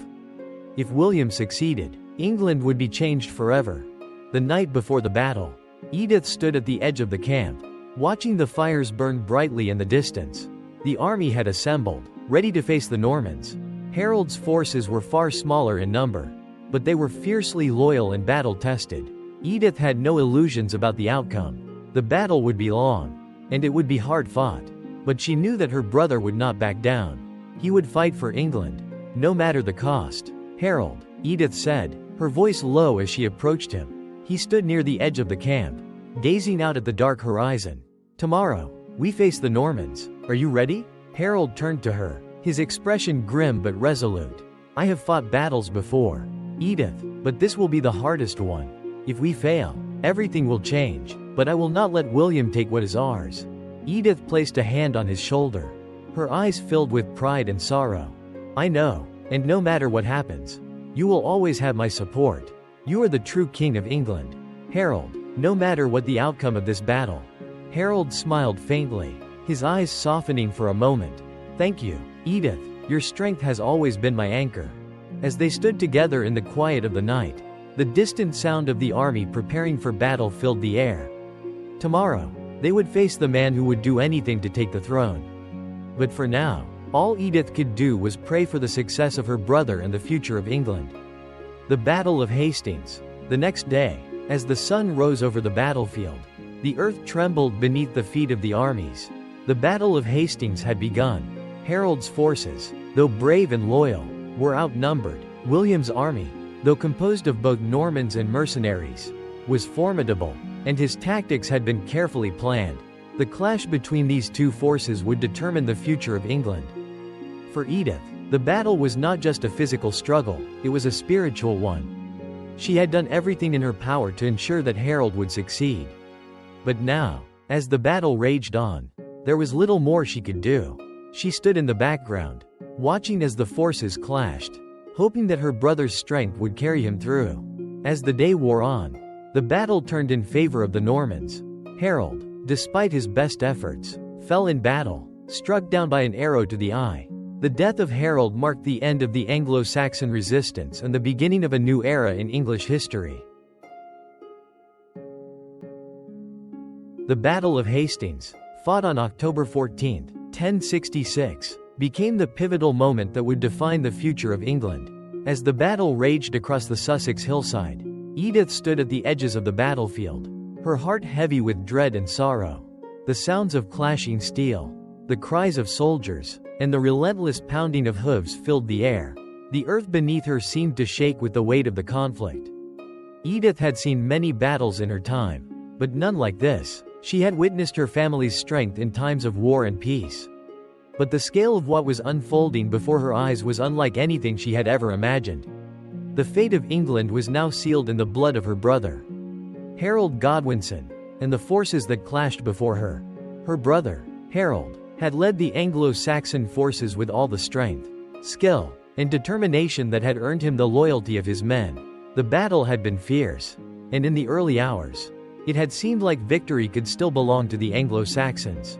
If William succeeded, England would be changed forever. The night before the battle, Edith stood at the edge of the camp, watching the fires burn brightly in the distance. The army had assembled, ready to face the Normans. Harold's forces were far smaller in number, but they were fiercely loyal and battle-tested. Edith had no illusions about the outcome. The battle would be long, and it would be hard-fought. But she knew that her brother would not back down. He would fight for England, no matter the cost. "Harold," Edith said, her voice low as she approached him. He stood near the edge of the camp, gazing out at the dark horizon. "Tomorrow, we face the Normans. Are you ready?" Harold turned to her, his expression grim but resolute. "I have fought battles before, Edith, but this will be the hardest one. If we fail, everything will change, but I will not let William take what is ours." Edith placed a hand on his shoulder, her eyes filled with pride and sorrow. "I know, and no matter what happens, you will always have my support. You are the true king of England, Harold, no matter what the outcome of this battle." Harold smiled faintly, his eyes softening for a moment. "Thank you, Edith, your strength has always been my anchor." As they stood together in the quiet of the night, the distant sound of the army preparing for battle filled the air. Tomorrow, they would face the man who would do anything to take the throne. But for now, all Edith could do was pray for the success of her brother and the future of England. The Battle of Hastings. The next day, as the sun rose over the battlefield, the earth trembled beneath the feet of the armies. The Battle of Hastings had begun. Harold's forces, though brave and loyal, were outnumbered. William's army, though composed of both Normans and mercenaries, was formidable, and his tactics had been carefully planned. The clash between these two forces would determine the future of England. For Edith, the battle was not just a physical struggle, it was a spiritual one. She had done everything in her power to ensure that Harold would succeed. But now, as the battle raged on, there was little more she could do. She stood in the background, watching as the forces clashed, hoping that her brother's strength would carry him through. As the day wore on, the battle turned in favor of the Normans. Harold, despite his best efforts, fell in battle, struck down by an arrow to the eye. The death of Harold marked the end of the Anglo-Saxon resistance and the beginning of a new era in English history. The Battle of Hastings, fought on October 14, 1066, became the pivotal moment that would define the future of England. As the battle raged across the Sussex hillside, Edith stood at the edges of the battlefield, her heart heavy with dread and sorrow. The sounds of clashing steel, the cries of soldiers, and the relentless pounding of hooves filled the air. The earth beneath her seemed to shake with the weight of the conflict. Edith had seen many battles in her time, but none like this. She had witnessed her family's strength in times of war and peace. But the scale of what was unfolding before her eyes was unlike anything she had ever imagined. The fate of England was now sealed in the blood of her brother, Harold Godwinson, and the forces that clashed before her. Her brother, Harold, had led the Anglo-Saxon forces with all the strength, skill, and determination that had earned him the loyalty of his men. The battle had been fierce, and in the early hours, it had seemed like victory could still belong to the Anglo-Saxons.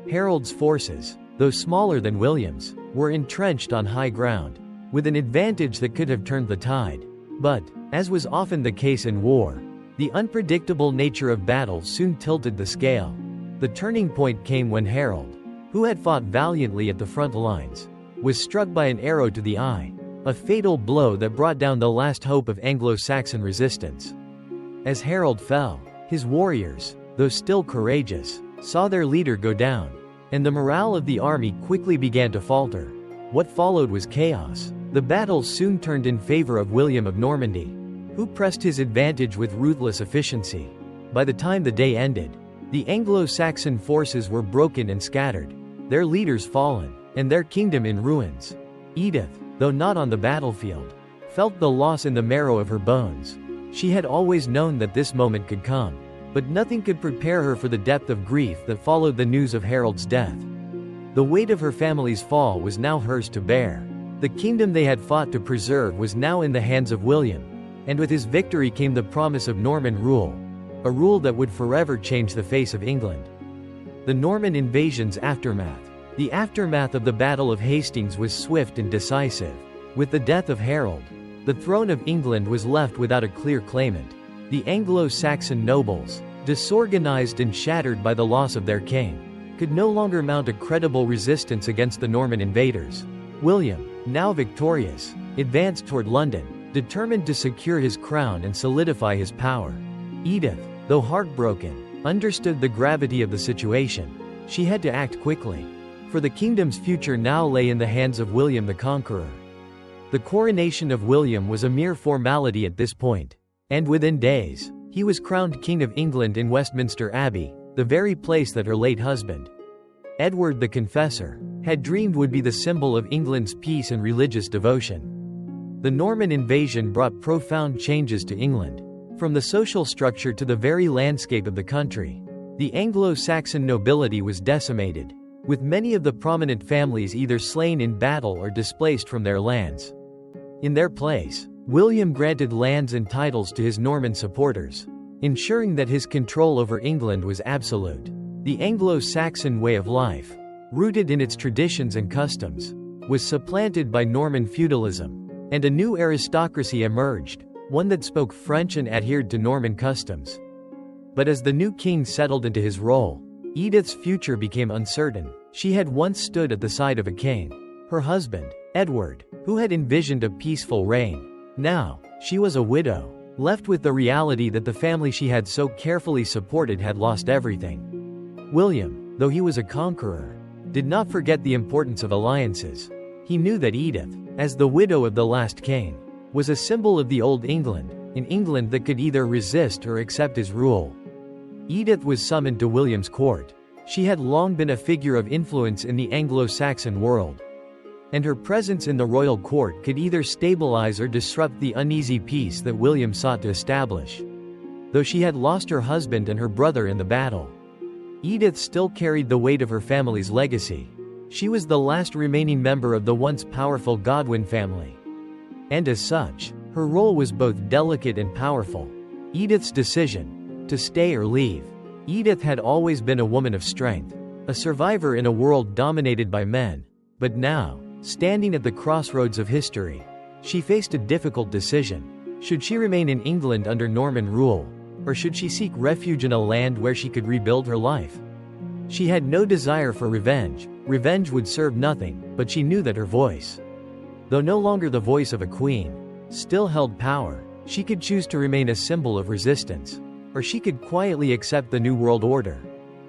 Harold's forces, though smaller than William's, were entrenched on high ground, with an advantage that could have turned the tide. But, as was often the case in war, the unpredictable nature of battle soon tilted the scale. The turning point came when Harold, who had fought valiantly at the front lines, was struck by an arrow to the eye, a fatal blow that brought down the last hope of Anglo-Saxon resistance. As Harold fell, his warriors, though still courageous, saw their leader go down, and the morale of the army quickly began to falter. What followed was chaos. The battle soon turned in favor of William of Normandy, who pressed his advantage with ruthless efficiency. By the time the day ended, the Anglo-Saxon forces were broken and scattered, their leaders fallen, and their kingdom in ruins. Edith, though not on the battlefield, felt the loss in the marrow of her bones. She had always known that this moment could come, but nothing could prepare her for the depth of grief that followed the news of Harold's death. The weight of her family's fall was now hers to bear. The kingdom they had fought to preserve was now in the hands of William, and with his victory came the promise of Norman rule, a rule that would forever change the face of England. The Norman invasion's aftermath. The aftermath of the Battle of Hastings was swift and decisive. With the death of Harold, the throne of England was left without a clear claimant. The Anglo-Saxon nobles, disorganized and shattered by the loss of their king, could no longer mount a credible resistance against the Norman invaders. William, now victorious, advanced toward London, determined to secure his crown and solidify his power. Edith, though heartbroken, understood the gravity of the situation. She had to act quickly, for the kingdom's future now lay in the hands of William the Conqueror. The coronation of William was a mere formality at this point, and within days, he was crowned King of England in Westminster Abbey, the very place that her late husband, Edward the Confessor, had dreamed would be the symbol of England's peace and religious devotion. The Norman invasion brought profound changes to England, from the social structure to the very landscape of the country. The Anglo-Saxon nobility was decimated, with many of the prominent families either slain in battle or displaced from their lands. In their place, William granted lands and titles to his Norman supporters, ensuring that his control over England was absolute. The Anglo-Saxon way of life, rooted in its traditions and customs, was supplanted by Norman feudalism, and a new aristocracy emerged, one that spoke French and adhered to Norman customs. But as the new king settled into his role, Edith's future became uncertain. She had once stood at the side of a king, her husband, Edward, who had envisioned a peaceful reign. Now, she was a widow, left with the reality that the family she had so carefully supported had lost everything. William, though he was a conqueror, did not forget the importance of alliances. He knew that Edith, as the widow of the last king, was a symbol of the old England, an England that could either resist or accept his rule. Edith was summoned to William's court. She had long been a figure of influence in the Anglo-Saxon world, and her presence in the royal court could either stabilize or disrupt the uneasy peace that William sought to establish. Though she had lost her husband and her brother in the battle, Edith still carried the weight of her family's legacy. She was the last remaining member of the once powerful Godwin family, and as such, her role was both delicate and powerful. Edith's decision to stay or leave. Edith had always been a woman of strength, a survivor in a world dominated by men. But now, standing at the crossroads of history, she faced a difficult decision. Should she remain in England under Norman rule, or should she seek refuge in a land where she could rebuild her life? She had no desire for revenge. Revenge would serve nothing, but she knew that her voice, though no longer the voice of a queen, still held power. She could choose to remain a symbol of resistance, or she could quietly accept the new world order.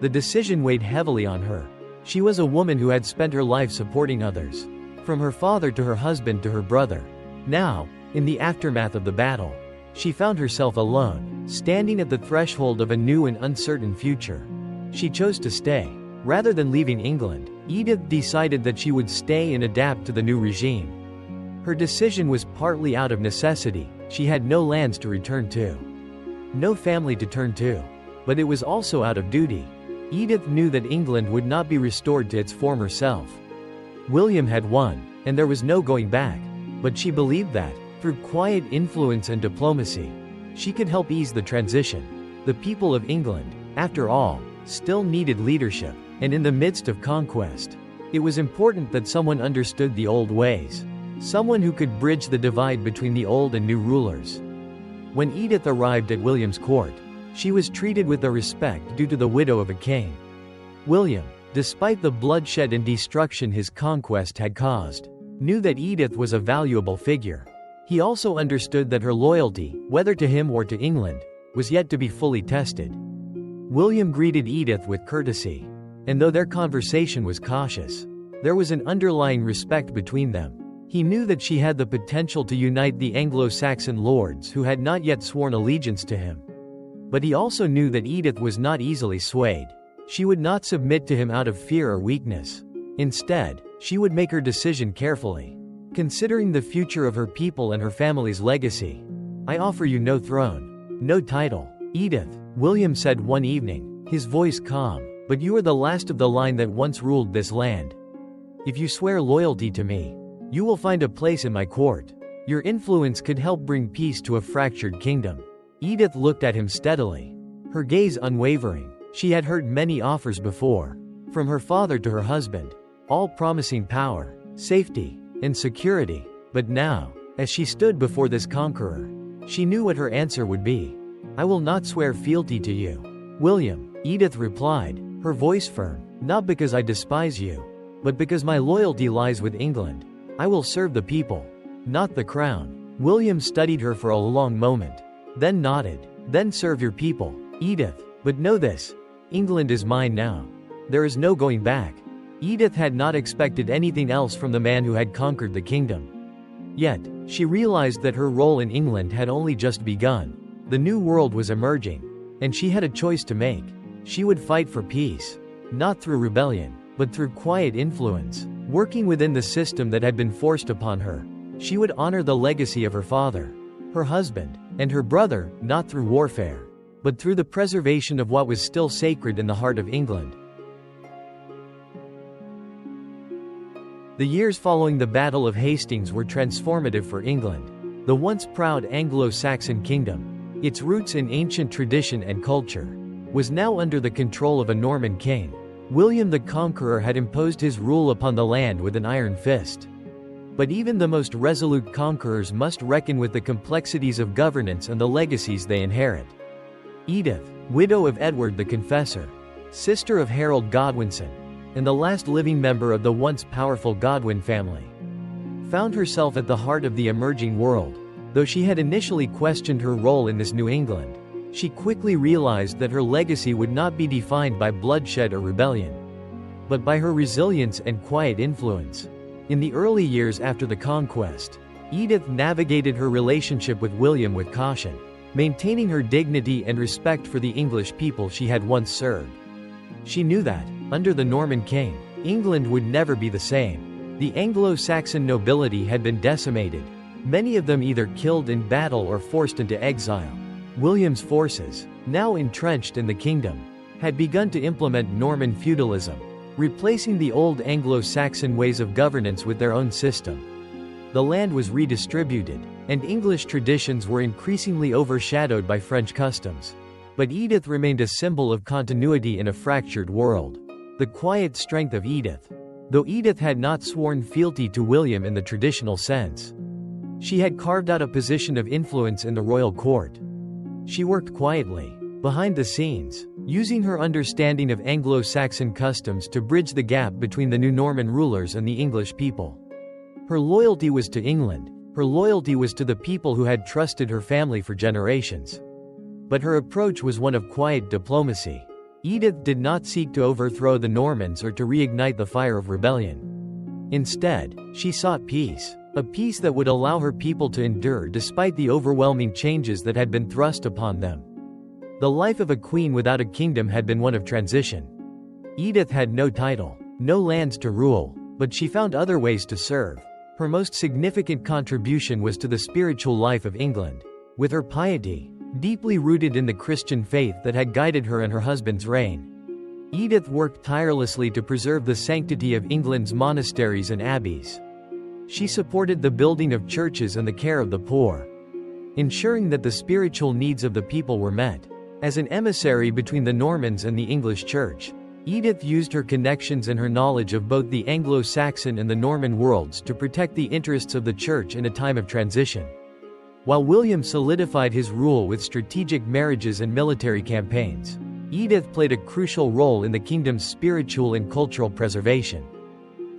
The decision weighed heavily on her. She was a woman who had spent her life supporting others, from her father to her husband to her brother. Now, in the aftermath of the battle, she found herself alone, standing at the threshold of a new and uncertain future. She chose to stay. Rather than leaving England, Edith decided that she would stay and adapt to the new regime. Her decision was partly out of necessity. She had no lands to return to, no family to turn to, but it was also out of duty. Edith knew that England would not be restored to its former self. William had won, and there was no going back, but she believed that, through quiet influence and diplomacy, she could help ease the transition. The people of England, after all, still needed leadership, and in the midst of conquest, it was important that someone understood the old ways, someone who could bridge the divide between the old and new rulers. When Edith arrived at William's court, she was treated with the respect due to the widow of a king. William, despite the bloodshed and destruction his conquest had caused, knew that Edith was a valuable figure. He also understood that her loyalty, whether to him or to England, was yet to be fully tested. William greeted Edith with courtesy, and though their conversation was cautious, there was an underlying respect between them. He knew that she had the potential to unite the Anglo-Saxon lords who had not yet sworn allegiance to him. But he also knew that Edith was not easily swayed. She would not submit to him out of fear or weakness. Instead, she would make her decision carefully. Considering the future of her people and her family's legacy, I offer you no throne, no title. Edith, William said one evening, his voice calm, but you are the last of the line that once ruled this land. If you swear loyalty to me, you will find a place in my court. Your influence could help bring peace to a fractured kingdom. Edith looked at him steadily, her gaze unwavering. She had heard many offers before, from her father to her husband, all promising power, safety, and security. But now, as she stood before this conqueror, she knew what her answer would be. I will not swear fealty to you, William, Edith replied, her voice firm. Not because I despise you, but because my loyalty lies with England. I will serve the people, not the crown. William studied her for a long moment, then nodded. Then serve your people, Edith. But know this, England is mine now. There is no going back. Edith had not expected anything else from the man who had conquered the kingdom. Yet, she realized that her role in England had only just begun. The new world was emerging, and she had a choice to make. She would fight for peace, not through rebellion, but through quiet influence, working within the system that had been forced upon her. She would honor the legacy of her father, her husband, and her brother, not through warfare, but through the preservation of what was still sacred in the heart of England. The years following the Battle of Hastings were transformative for England. The once proud Anglo-Saxon kingdom, its roots in ancient tradition and culture, was now under the control of a Norman king. William the Conqueror had imposed his rule upon the land with an iron fist. But even the most resolute conquerors must reckon with the complexities of governance and the legacies they inherit. Edith, widow of Edward the Confessor, sister of Harold Godwinson, and the last living member of the once powerful Godwin family, found herself at the heart of the emerging world. Though she had initially questioned her role in this New England, she quickly realized that her legacy would not be defined by bloodshed or rebellion, but by her resilience and quiet influence. In the early years after the conquest, Edith navigated her relationship with William with caution, maintaining her dignity and respect for the English people she had once served. She knew that, under the Norman king, England would never be the same. The Anglo-Saxon nobility had been decimated, many of them either killed in battle or forced into exile. William's forces, now entrenched in the kingdom, had begun to implement Norman feudalism, replacing the old Anglo-Saxon ways of governance with their own system. The land was redistributed, and English traditions were increasingly overshadowed by French customs. But Edith remained a symbol of continuity in a fractured world. The quiet strength of Edith. Though Edith had not sworn fealty to William in the traditional sense, she had carved out a position of influence in the royal court. She worked quietly, behind the scenes, using her understanding of Anglo-Saxon customs to bridge the gap between the new Norman rulers and the English people. Her loyalty was to England. Her loyalty was to the people who had trusted her family for generations. But her approach was one of quiet diplomacy. Edith did not seek to overthrow the Normans or to reignite the fire of rebellion. Instead, she sought peace, a peace that would allow her people to endure despite the overwhelming changes that had been thrust upon them. The life of a queen without a kingdom had been one of transition. Edith had no title, no lands to rule, but she found other ways to serve. Her most significant contribution was to the spiritual life of England. With her piety, deeply rooted in the Christian faith that had guided her and her husband's reign, Edith worked tirelessly to preserve the sanctity of England's monasteries and abbeys. She supported the building of churches and the care of the poor, ensuring that the spiritual needs of the people were met. As an emissary between the Normans and the English Church, Edith used her connections and her knowledge of both the Anglo-Saxon and the Norman worlds to protect the interests of the Church in a time of transition. While William solidified his rule with strategic marriages and military campaigns, Edith played a crucial role in the kingdom's spiritual and cultural preservation.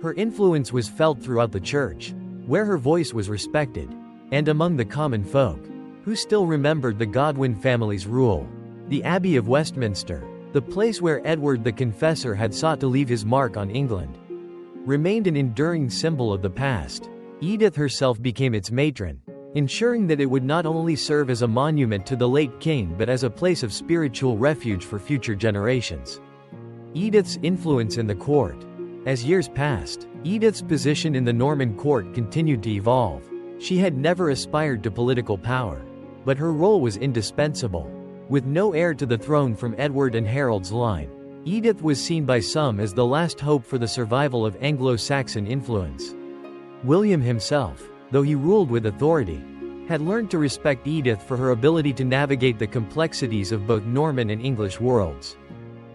Her influence was felt throughout the Church, where her voice was respected, and among the common folk, who still remembered the Godwin family's rule. The Abbey of Westminster, the place where Edward the Confessor had sought to leave his mark on England, remained an enduring symbol of the past. Edith herself became its matron, ensuring that it would not only serve as a monument to the late king but as a place of spiritual refuge for future generations. Edith's influence in the court, As years passed, Edith's position in the Norman court continued to evolve. She had never aspired to political power, but her role was indispensable. With no heir to the throne from Edward and Harold's line, Edith was seen by some as the last hope for the survival of Anglo-Saxon influence. William himself, though he ruled with authority, had learned to respect Edith for her ability to navigate the complexities of both Norman and English worlds.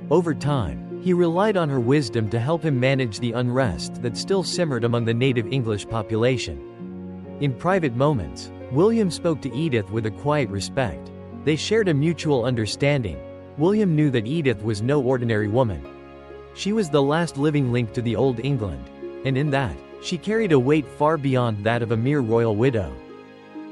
Over time, he relied on her wisdom to help him manage the unrest that still simmered among the native English population. In private moments, William spoke to Edith with a quiet respect. They shared a mutual understanding. William knew that Edith was no ordinary woman. She was the last living link to the Old England, and in that, she carried a weight far beyond that of a mere royal widow.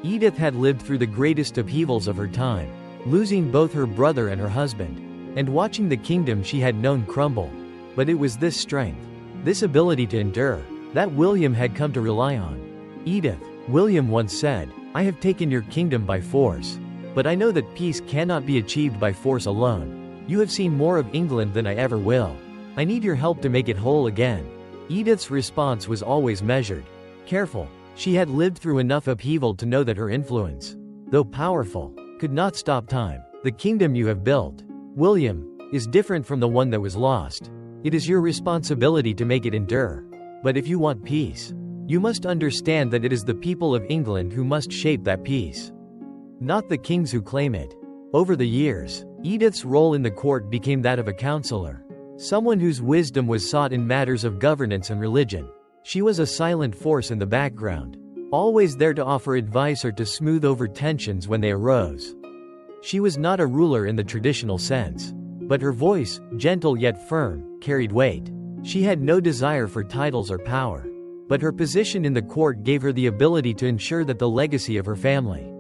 Edith had lived through the greatest upheavals of her time, losing both her brother and her husband, and watching the kingdom she had known crumble. But it was this strength, this ability to endure, that William had come to rely on. "Edith," William once said, "I have taken your kingdom by force. But I know that peace cannot be achieved by force alone. You have seen more of England than I ever will. I need your help to make it whole again." Edith's response was always measured, careful. She had lived through enough upheaval to know that her influence, though powerful, could not stop time. "The kingdom you have built, William, is different from the one that was lost. It is your responsibility to make it endure. But if you want peace, you must understand that it is the people of England who must shape that peace, not the kings who claim it." Over the years, Edith's role in the court became that of a counselor, someone whose wisdom was sought in matters of governance and religion. She was a silent force in the background, always there to offer advice or to smooth over tensions when they arose. She was not a ruler in the traditional sense, but her voice, gentle yet firm, carried weight. She had no desire for titles or power, but her position in the court gave her the ability to ensure that the legacy of her family,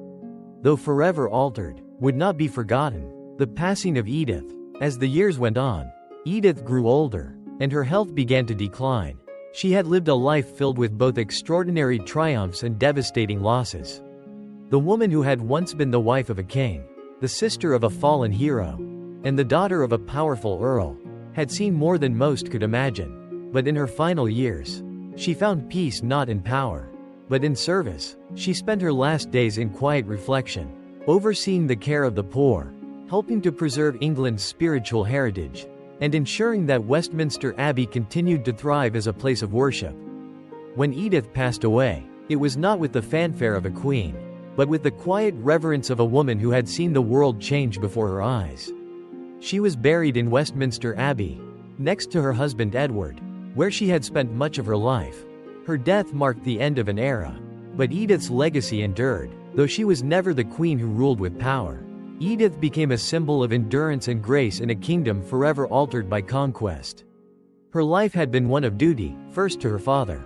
though forever altered, would not be forgotten. The passing of Edith. As the years went on, Edith grew older, and her health began to decline. She had lived a life filled with both extraordinary triumphs and devastating losses. The woman who had once been the wife of a king, the sister of a fallen hero, and the daughter of a powerful earl, had seen more than most could imagine. But in her final years, she found peace not in power, but in service. She spent her last days in quiet reflection, overseeing the care of the poor, helping to preserve England's spiritual heritage, and ensuring that Westminster Abbey continued to thrive as a place of worship. When Edith passed away, it was not with the fanfare of a queen, but with the quiet reverence of a woman who had seen the world change before her eyes. She was buried in Westminster Abbey, next to her husband Edward, where she had spent much of her life. Her death marked the end of an era, but Edith's legacy endured. Though she was never the queen who ruled with power, Edith became a symbol of endurance and grace in a kingdom forever altered by conquest. Her life had been one of duty, first to her father,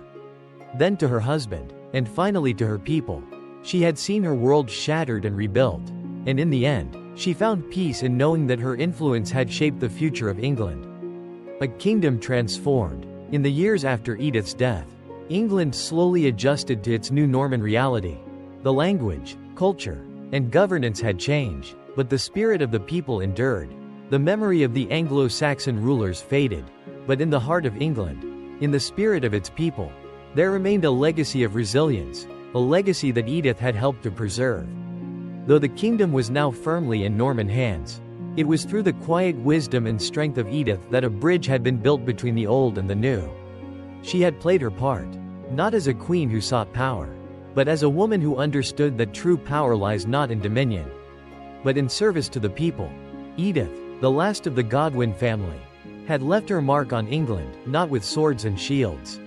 then to her husband, and finally to her people. She had seen her world shattered and rebuilt, and in the end, she found peace in knowing that her influence had shaped the future of England. A kingdom transformed. In the years after Edith's death, England slowly adjusted to its new Norman reality. The language, culture, and governance had changed, but the spirit of the people endured. The memory of the Anglo-Saxon rulers faded, but in the heart of England, in the spirit of its people, there remained a legacy of resilience, a legacy that Edith had helped to preserve. Though the kingdom was now firmly in Norman hands, it was through the quiet wisdom and strength of Edith that a bridge had been built between the old and the new. She had played her part, not as a queen who sought power, but as a woman who understood that true power lies not in dominion, but in service to the people. Edith, the last of the Godwin family, had left her mark on England, not with swords and shields,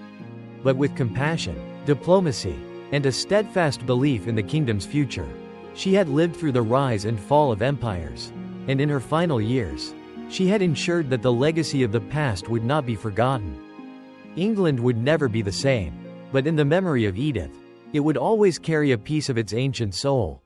but with compassion, diplomacy, and a steadfast belief in the kingdom's future. She had lived through the rise and fall of empires, and in her final years, she had ensured that the legacy of the past would not be forgotten. England would never be the same, but in the memory of Edith, it would always carry a piece of its ancient soul.